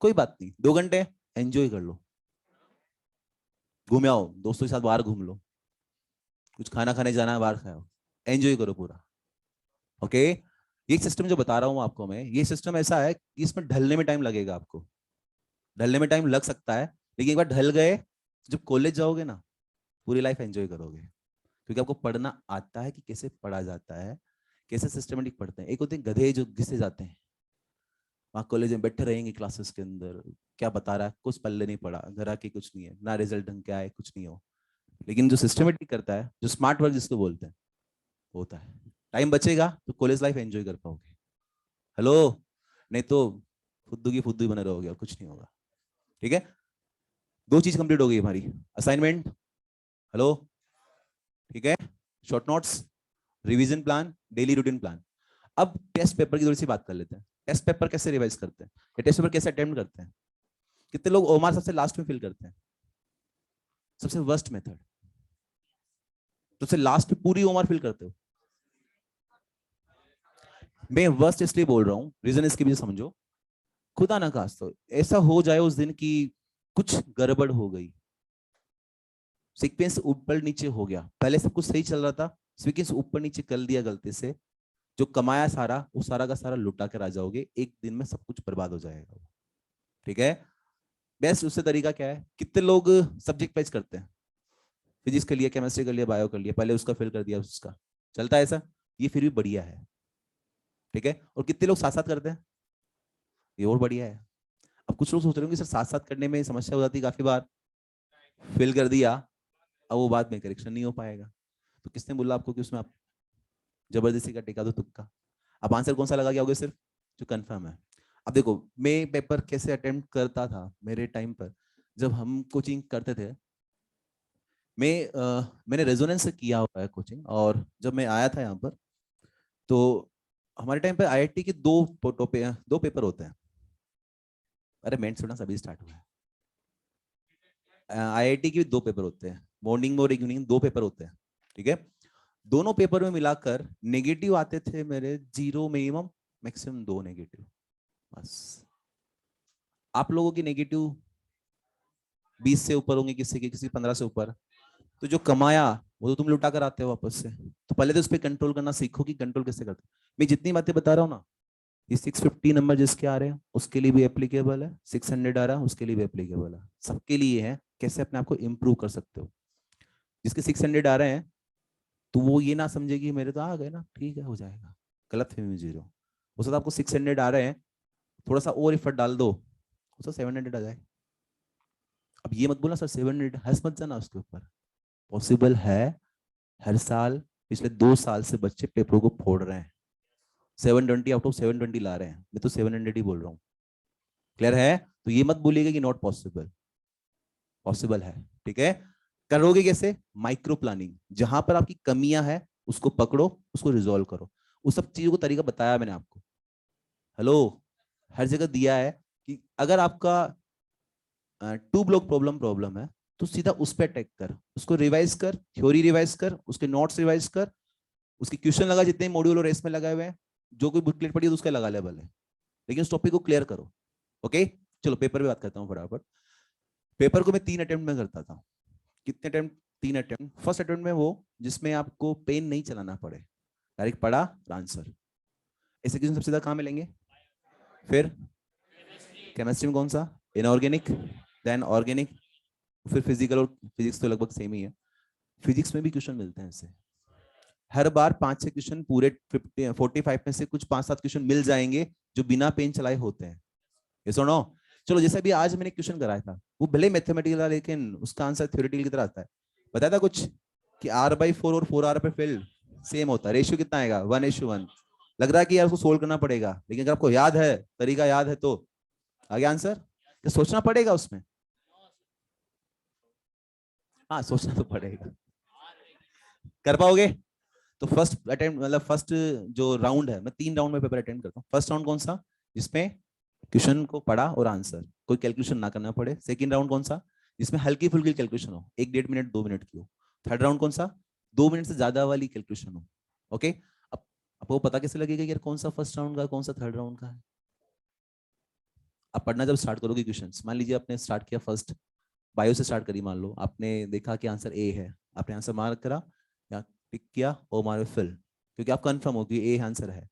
कोई बात नहीं, 2 घंटे एंजॉय कर लो, घूम आओ, दोस्तों के साथ बाहर घूम लो, कुछ खाना खाने जाना है बाहर खाओ, एंजॉय करो पूरा। ओके? ये सिस्टम जो बता रहा हूं आपको मैं, ये सिस्टम ऐसा है कि इसमें ढलने में टाइम लगेगा, आपको ढलने में टाइम लग सकता है, लेकिन एक बार ढल गए, जब कॉलेज जाओगे ना, पूरी लाइफ एंजॉय करोगे। क्योंकि आपको पढ़ना आता है कि कैसे पढ़ा जाता है, कैसे सिस्टमेटिक पढ़ते हैं। एक होते हैं गधे जो घिसे जाते हैं, वहाँ कॉलेज में बैठे रहेंगे क्लासेस के अंदर, क्या बता रहा है, कुछ पल्ले नहीं पड़ा, घर आके कुछ नहीं है, ना रिजल्ट ढंग के आए, कुछ नहीं हो। लेकिन जो सिस्टमेटिक करता है, जो स्मार्ट वर्क जिसको बोलते हैं, होता है। टाइम बचेगा तो कॉलेज लाइफ एंजॉय कर पाओगे। हेलो, नहीं तो फुद्दू ही बने रहोगे और कुछ नहीं होगा। ठीक है, दो चीज कंप्लीट हो गई हमारी, असाइनमेंट, हेलो, ठीक है, short notes, revision plan, daily routine plan. अब टेस्ट पेपर की थोड़ी सी बात कर लेते हैं। टेस्ट पेपर कैसे रिवाइज करते हैं, या टेस्ट पेपर कैसे अटेम्प्ट करते हैं? कितने लोग ओमार सबसे लास्ट में फिल करते हैं? सबसे वर्स्ट मेथड, सबसे लास्ट में पूरी ओमार फिल करते हो। मैं वर्स्ट इसलिए बोल रहा हूं, रीजन इसकी भी समझो। खुदा ना खास्ता ऐसा हो जाए उस दिन की कुछ गड़बड़ हो गई, सीक्वेंस ऊपर नीचे हो गया, पहले सब कुछ सही चल रहा था, सीक्वेंस ऊपर नीचे कर दिया गलती से, जो कमाया सारा वो सारा का सारा लुटा कर आ जाओगे, एक दिन में सब कुछ बर्बाद हो जाएगा। ठीक है, बेस्ट उससे तरीका क्या है? कितने लोग सब्जेक्ट वाइज करते हैं? फिजिक्स कर लिया, केमिस्ट्री कर लिया, बायो कर लिया, पहले उसका फिल कर दिया, उसका चलता है ऐसा, ये फिर भी बढ़िया है। ठीक है, और कितने लोग साथ साथ करते हैं? ये और बढ़िया है। अब कुछ लोग सोच रहे होंगे सर साथ साथ करने में समस्या हो जाती है काफी बार, फिल कर दिया, अब वो बाद में करेक्शन नहीं हो पाएगा। तो किसने बोला आपको कि उसमें आप जबरदस्ती का टिका दो तुक्का? अब आंसर कौन सा लगा के आओगे? सिर्फ जो कंफर्म है। अब देखो मैं पेपर कैसे अटेम्प्ट करता था मेरे टाइम पर, जब हम कोचिंग करते थे। मैंने रेजोनेंस से किया हुआ है कोचिंग, और जब मैं आया था यहाँ पर तो हमारे टाइम पे आईआईटी के दो पेपर होते हैं। अरे मेन स्टूडेंट्स अभी स्टार्ट हुआ है। आईआईटी के भी दो पेपर होते हैं, मॉर्निंग में और इवनिंग, दो पेपर होते हैं। ठीक है, दोनों पेपर में मिलाकर नेगेटिव आते थे मेरे 0 मिनिमम, मैक्सिमम 2 नेगेटिव बस। आप लोगों की नेगेटिव 20 से ऊपर होंगे, किसी के किसी 15 से ऊपर। तो जो कमाया वो तो तुम लुटा कर आते हो वापस से, तो पहले तो उस पर कंट्रोल करना सीखो कि कंट्रोल कैसे करते। मैं जितनी बातें बता रहा हूँ ना, ये 650 नंबर जिसके आ रहे हैं उसके लिए भी एप्लीकेबल है, 600 आ रहा है उसके लिए भी एप्लीकेबल है, सबके लिए है। कैसे अपने आप को इम्प्रूव कर सकते हो। जिसके 600 आ रहे हैं तो वो ये ना समझे कि मेरे तो आ गए ना, ठीक है हो जाएगा, गलत फहमी में 0। हो सकता है आपको 600 आ रहे हैं, थोड़ा सा और एफर्ट डाल दो, हो सकता 700 आ जाए। अब ये मत बोलना सर 700, हंस मत जाना उसके ऊपर, पॉसिबल है। हर साल पिछले 2 साल से बच्चे पेपरों को फोड़ रहे हैं, 720 आउट ऑफ 720 ला रहे हैं, मैं तो 700 ही बोल रहा हूँ। क्लियर है? तो ये मत बोलिएगा कि नॉट पॉसिबल, पॉसिबल है। ठीक है, करोगे कैसे? माइक्रो प्लानिंग, जहां पर आपकी कमियां है उसको पकड़ो, उसको रिजोल्व करो। उस सब चीजों को तरीका बताया मैंने आपको। हेलो, हर जगह दिया है कि अगर आपका 2 ब्लॉक प्रॉब्लम है तो सीधा उस पर अटैक कर, उसको रिवाइज कर, थ्योरी रिवाइज कर, उसके नोट्स रिवाइज कर, उसके क्वेश्चन लगा जितने मॉड्यूल और रेस में लगाए हुए हैं, जो कोई बुकलेट पड़ी है तो उसका लगा ले भले, लेकिन उस टॉपिक को क्लियर करो। ओके, चलो पेपर पे बात करता हूँ फटाफट। पेपर को मैं 3 अटेम्प्ट में करता था। कितने अटेम्प्ट? 3 अटेम्प्ट। फर्स्ट अटेम्प्ट में वो जिसमें आपको पेन नहीं चलाना पड़े, डायरेक्ट पढ़ा आंसर। ऐसे क्वेश्चन सबसे ज्यादा कहाँ मिलेंगे? फिर केमिस्ट्री में कौन सा? इनऑर्गेनिक, देन ऑर्गेनिक, फिर फिजिकल, और फिजिक्स तो लगभग सेम ही है। फिजिक्स में भी क्वेश्चन मिलते हैं ऐसे, हर बार 5-6 क्वेश्चन पूरे 45 में से कुछ 5-7 क्वेश्चन मिल जाएंगे जो बिना पेन चलाए होते हैं। ये सुनो, चलो जैसे भी आज मैंने क्वेश्चन कराया था वो भले मैथमेटिकल था लेकिन उसका आंसर थ्योरेटिकल की तरह आता है। बताया था कुछ कि r/4 और 4r पे फील्ड सेम होता है, रेशियो कितना आएगा? 1:1। लग रहा है कि यार उसको सोल्व करना पड़ेगा, लेकिन अगर आपको याद है, तरीका याद है तो आगे आंसर, क्या सोचना पड़ेगा उसमें? हाँ सोचना तो पड़ेगा। कर पाओगे? तो फर्स्ट अटेम्प्ट मतलब फर्स्ट जो राउंड है, मैं 3 राउंड में पेपर अटेम्प्ट करता हूँ। फर्स्ट राउंड कौन सा? जिसमें क्वेश्चन को पढ़ा और आंसर, कोई कैलकुलेशन ना करना पड़े। सेकंड राउंड कौन सा? जिसमें हल्की फुल्की कैलकुलेशन हो, 1-1.5 मिनट 2 मिनट की हो। थर्ड राउंड कौन सा? 2 मिनट से ज्यादा वाली कैलकुलेशन हो। ओके, अब आपको पता कैसे लगेगा कि यार कौन सा फर्स्ट राउंड का कौन सा थर्ड राउंड का है? आप पढ़ना जब स्टार्ट करोगे क्वेश्चन, मान लीजिए आपने स्टार्ट किया फर्स्ट बायो से स्टार्ट करी, मान लो आपने देखा कि आंसर ए है, आपने आंसर मार्क करा या टिक किया और मारे फिल, क्योंकि आप कंफर्म हो कि ए आंसर है।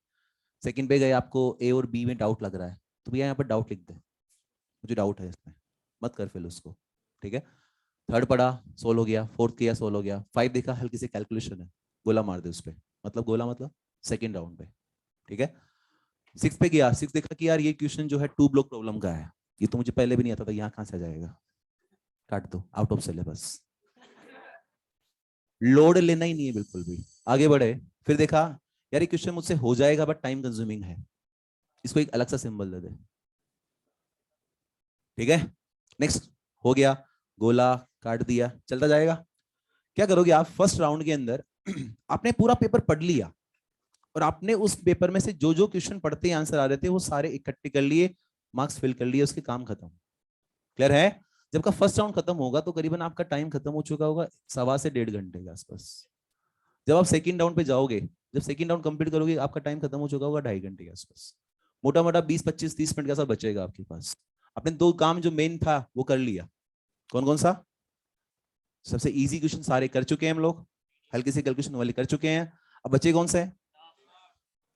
सेकंड पे गए, आपको ए और बी में डाउट लग रहा है, तो भैया यहाँ पर डाउट लिख दे, मुझे डाउट है इसमें, मत कर फिल उसको। ठीक है, थर्ड पढ़ा सोल्व हो गया, फोर्थ किया सोल्व हो गया, 5 देखा हल्की सी कैलकुलेशन है, गोला मार दे उस पे, मतलब गोला मतलब सेकंड राउंड पे, ठीक है। 6 पे गया, 6 देखा कि यार ये क्वेश्चन जो है 2 ब्लॉक प्रॉब्लम का है, ये तो मुझे पहले भी नहीं आता था, यहाँ कहाँ से आ जाएगा, काट दो, आउट ऑफ सिलेबस, लोड लेना ही नहीं है बिल्कुल भी। आगे बढ़े, फिर देखा यार ये क्वेश्चन मुझसे हो जाएगा बट टाइम कंज्यूमिंग है, इसको एक अलग सा सिंबल दे दे, ठीक है। नेक्स्ट हो गया, गोला काट दिया, चलता जाएगा। क्या करोगे आप फर्स्ट राउंड के अंदर आपने पूरा पेपर पढ़ लिया और आपने उस पेपर में से जो जो क्वेश्चन पढ़ते आंसर आ रहे थे वो सारे इकट्ठे कर लिए, मार्क्स फिल कर लिए, उसके काम खत्म। क्लियर है। जब का फर्स्ट राउंड खत्म होगा तो करीबन आपका टाइम खत्म हो चुका होगा 1.25 से 1.5 घंटे के आसपास। जब आप सेकंड राउंड पे जाओगे, जब सेकंड राउंड कंप्लीट करोगे आपका टाइम खत्म हो चुका होगा 2.5 घंटे के आसपास, मोटा मोटा 20, 25, 30 मिनट का सब बचेगा आपके पास। आपने 2 काम जो मेन था वो कर लिया। कौन कौन सा? सबसे इजी क्वेश्चन सारे कर चुके हैं हम लोग, हल्के से कैलकुलेशन वाले कर चुके हैं। अब बचे कौन से?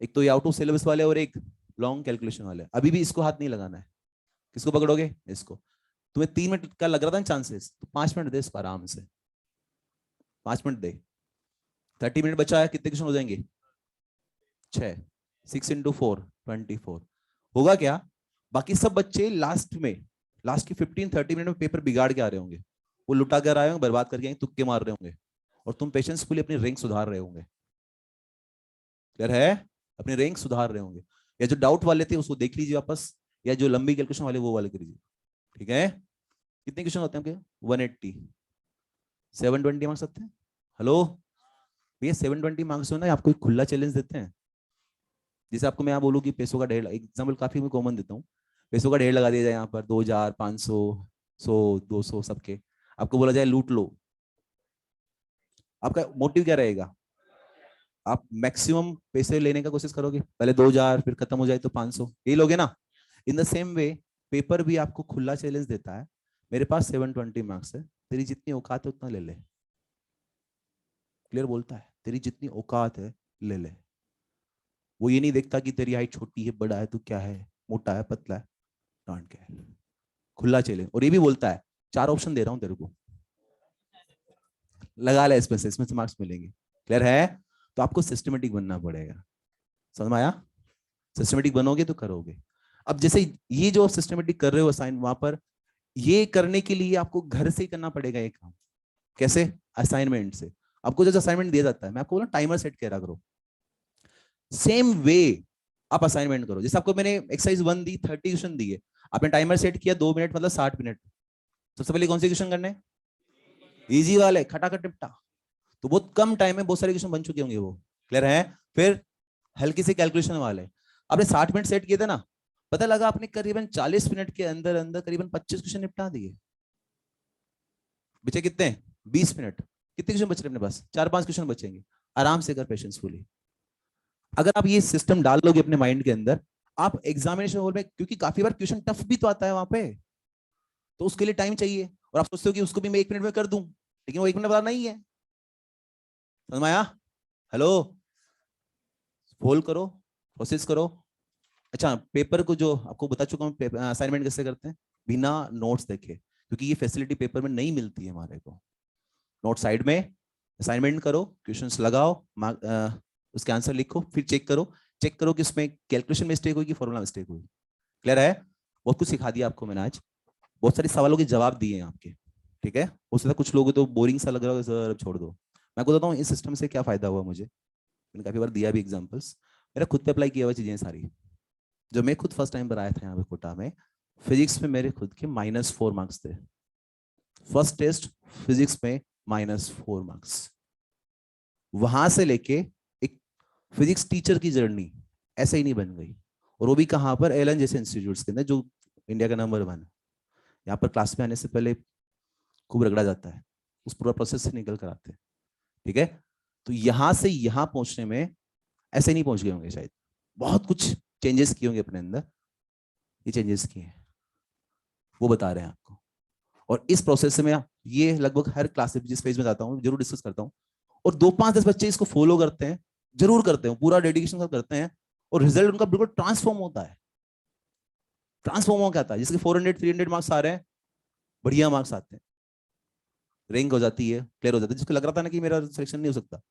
एक तो ये आउट ऑफ सिलेबस वाले और एक लॉन्ग कैलकुलेशन वाले। अभी भी इसको हाथ नहीं लगाना है। किसको पकड़ोगे? इसको। तुम्हें 3 मिनट का लग रहा था ना चांसेस, तो 5 मिनट दे इसको आराम से, 5 मिनट दे। 30 मिनट बचा है, कितने क्वेश्चन हो जाएंगे? 6, 6 × 4 24। होगा क्या, बाकी सब बच्चे लास्ट में, लास्ट की 15-30 मिनट में पेपर बिगाड़ के आ रहे होंगे, वो लुटा कर आए होंगे, बर्बाद करके आएंगे, तुक्के मार रहे होंगे, और तुम पेशेंसफुली अपनी रैंक सुधार रहे होंगे। क्लियर है? अपनी रैंक सुधार रहे होंगे। या जो डाउट वाले थे उसको देख लीजिए वापस, या जो लंबी कैलकुलेशन वाले वो वाले करिए, ठीक है। कितने क्वेश्चन होते हैं आपके? 180, 720 मार्क्स आते हैं। हेलो भैया, 720 मार्क्स हो ना, आपको एक खुला चैलेंज देते हैं। जैसे आपको मैं यहाँ बोलूँ कि पैसों का ढेर, एग्जाम्पल काफी मैं कॉमन देता हूँ, पैसों का ढेर लगा दिया जाए यहाँ पर 2000, 500, 100, 200 सबके, आपको बोला जाए लूट लो, आपका मोटिव क्या रहेगा? आप मैक्सिमम पैसे लेने का कोशिश करोगे, पहले 2000, फिर खत्म हो जाए तो 500, यही लोगे ना। In the same way paper भी आपको खुला चैलेंज देता है, मेरे पास 720 मार्क्स है, तेरी जितनी औकात है उतना ले ले। क्लियर बोलता है, तेरी जितनी औकात है ले ले। वो ये नहीं देखता कि तेरी हाइट छोटी है, बड़ा है, तू क्या है, मोटा है, पतला है, डोंट केयर। खुला चैलेंज। और ये भी बोलता है 4 ऑप्शन दे रहा हूं तेरे को, लगा ले इसमें से मार्क्स मिलेंगे। क्लियर है? तो आपको सिस्टमेटिक बनना पड़ेगा। समझ में आया? सिस्टमेटिक बनोगे तो करोगे। अब जैसे ये जो सिस्टमेटिक कर रहे हो असाइन, वहां पर ये करने के लिए आपको घर से ही करना पड़ेगा एक काम। कैसे? असाइनमेंट से। आपको जो असाइनमेंट दिया जाता है, मैं आपको बोला टाइमर सेट करा करो, सेम वे आप असाइनमेंट करो। जैसे आपको मैंने एक्सरसाइज 1 दी, 30 क्वेश्चन दिए, आपने टाइमर सेट किया 2 मिनट मतलब 60 मिनट। सबसे पहले कौन से क्वेश्चन करने? इजी वाले, खटाखट निपटा। तो बहुत कम टाइम में बहुत सारे क्वेश्चन बन चुके होंगे वो। क्लियर है? फिर हल्की सी कैलकुलेशन वाले, आपने 60 मिनट सेट किए थे ना, पता लगा आपने करीबन 40 मिनट के अंदर अंदर करीबन 25 क्वेश्चन निपटा दिए। बचे कितने? 20 मिनट। कितने क्वेश्चन बच रहे अपने पास? 4-5 क्वेश्चन बचेंगे। आराम से कर, पेशेंसफुली। अगर आप ये सिस्टम डाल लोगे अपने माइंड के अंदर, आप एग्जामिनेशन हॉल में, क्योंकि काफी बार क्वेश्चन टफ भी तो आता है वहां पे, तो उसके लिए टाइम चाहिए, और आप सोचते हो कि उसको भी मैं 1 मिनट में कर दूं, लेकिन वो 1 मिनट वाला नहीं है। समझ में आया? हेलो, फोल्ड करो, प्रोसेस करो। अच्छा, पेपर को जो आपको बता चुका हूँ असाइनमेंट कैसे करते हैं, बिना नोट्स देखे, क्योंकि ये फैसिलिटी पेपर में नहीं मिलती है हमारे को। नोट साइड में, असाइनमेंट करो, क्वेश्चंस लगाओ, उसके आंसर लिखो, फिर चेक करो कि उसमें कैलकुलेशन मिस्टेक हुई कि फॉर्मूला मिस्टेक हुई। क्लियर है? बहुत कुछ सिखा दिया आपको मैंने आज, बहुत सारे सवालों के जवाब दिए हैं आपके, ठीक है। उससे कुछ लोगों तो बोरिंग सा लग रहा है, सर अब छोड़ दो। मैं बताता हूँ इस सिस्टम से क्या फायदा हुआ मुझे, मैंने काफी बार दिया भी एग्जाम्पल्स, मेरा खुद पे अप्लाई किया हुआ चीजें सारी। जब मैं खुद फर्स्ट टाइम पर आया था यहाँ पे कोटा में, फिजिक्स में मेरे खुद के -4 मार्क्स थे। फर्स्ट टेस्ट फिजिक्स में -4 मार्क्स। वहां से लेके एक फिजिक्स टीचर की जर्नी ऐसे ही नहीं बन गई, और वो भी कहाँ पर? एलन जैसे इंस्टीट्यूट्स के अंदर, जो इंडिया का नंबर 1 है। यहाँ पर क्लास में आने से पहले खूब रगड़ा जाता है, उस पूरा प्रोसेस से निकल कर आते हैं, ठीक है। तो यहां से यहां पहुंचने में ऐसे नहीं पहुंच गए होंगे शायद, बहुत कुछ चेंजेस किए होंगे अपने अंदर। ये चेंजेस किए हैं, वो बता रहे हैं आपको। और इस प्रोसेस में ये लगभग हर क्लास जिस फेज में जाता हूँ जरूर डिस्कस करता हूँ, और 2-5-10 बच्चे इसको फॉलो करते हैं, जरूर करते हैं, पूरा डेडिकेशन से करते हैं, और रिजल्ट उनका बिल्कुल ट्रांसफॉर्म होता है। ट्रांसफॉर्म हो क्या आता है, जिसके 400-300 मार्क्स आ रहे हैं, बढ़िया मार्क्स आते हैं। रिंग हो जाती है, क्लियर हो जाता है। जिसको लग रहा था ना कि मेरा सिलेक्शन नहीं हो सकता,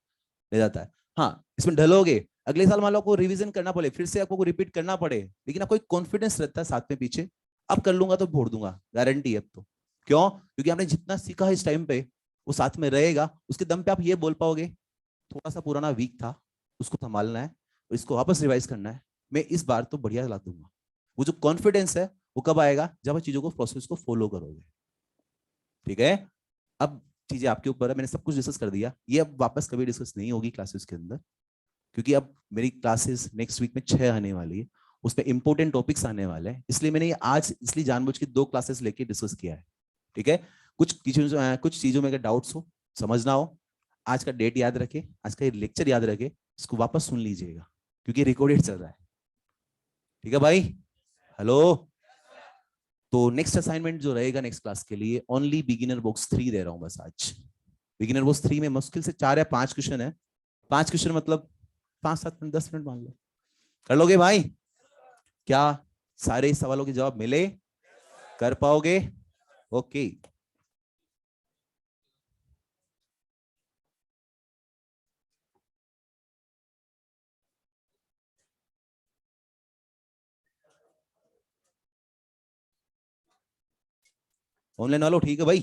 ले जाता है। हाँ, इसमें ढलोगे, अगले साल मान लो आपको रिवीजन करना पड़े, फिर से आपको रिपीट करना पड़े, लेकिन आपको एक कॉन्फिडेंस रहता है साथ में पीछे, अब कर लूंगा तो फोड़ दूंगा, गारंटी है अब तो। क्यों? क्योंकि आपने जितना सीखा है इस टाइम पे वो साथ में रहेगा, उसके दम पे आप ये बोल पाओगे थोड़ा सा पुराना वीक था, उसको संभालना है और इसको वापस रिवाइज करना है, मैं इस बार तो बढ़िया ला दूंगा। वो जो कॉन्फिडेंस है वो कब आएगा? जब आप चीजों को, प्रोसेस को फॉलो करोगे। ठीक है? अब चीजें आपके ऊपर है, मैंने सब कुछ डिस्कस कर दिया, ये अब वापस कभी डिस्कस नहीं होगी क्लासेस के अंदर, क्योंकि अब मेरी क्लासेस नेक्स्ट वीक में 6 आने वाली है, उसमें इंपॉर्टेंट टॉपिक्स आने वाले हैं, इसलिए मैंने ये आज इसलिए जानबूझ के 2 क्लासेस लेके डिस्कस किया है। ठीक है? कुछ चीजों में अगर डाउट्स हो, समझना हो, आज का डेट याद रखे, आज का ये लेक्चर याद रखे, इसको वापस सुन लीजिएगा क्योंकि रिकॉर्डेड चल रहा है। ठीक है भाई? हेलो? तो नेक्स्ट असाइनमेंट जो रहेगा नेक्स्ट क्लास के लिए, ओनली बिगिनर बॉक्स 3 दे रहा हूं बस आज। बिगिनर बॉक्स 3 में मुश्किल से 4 या 5 क्वेश्चन है, 5 क्वेश्चन मतलब 5-7 मिनट 10 मिनट मान लो, कर लोगे भाई? क्या सारे सवालों के जवाब मिले? कर पाओगे? ओके। ऑनलाइन वालों ठीक है भाई?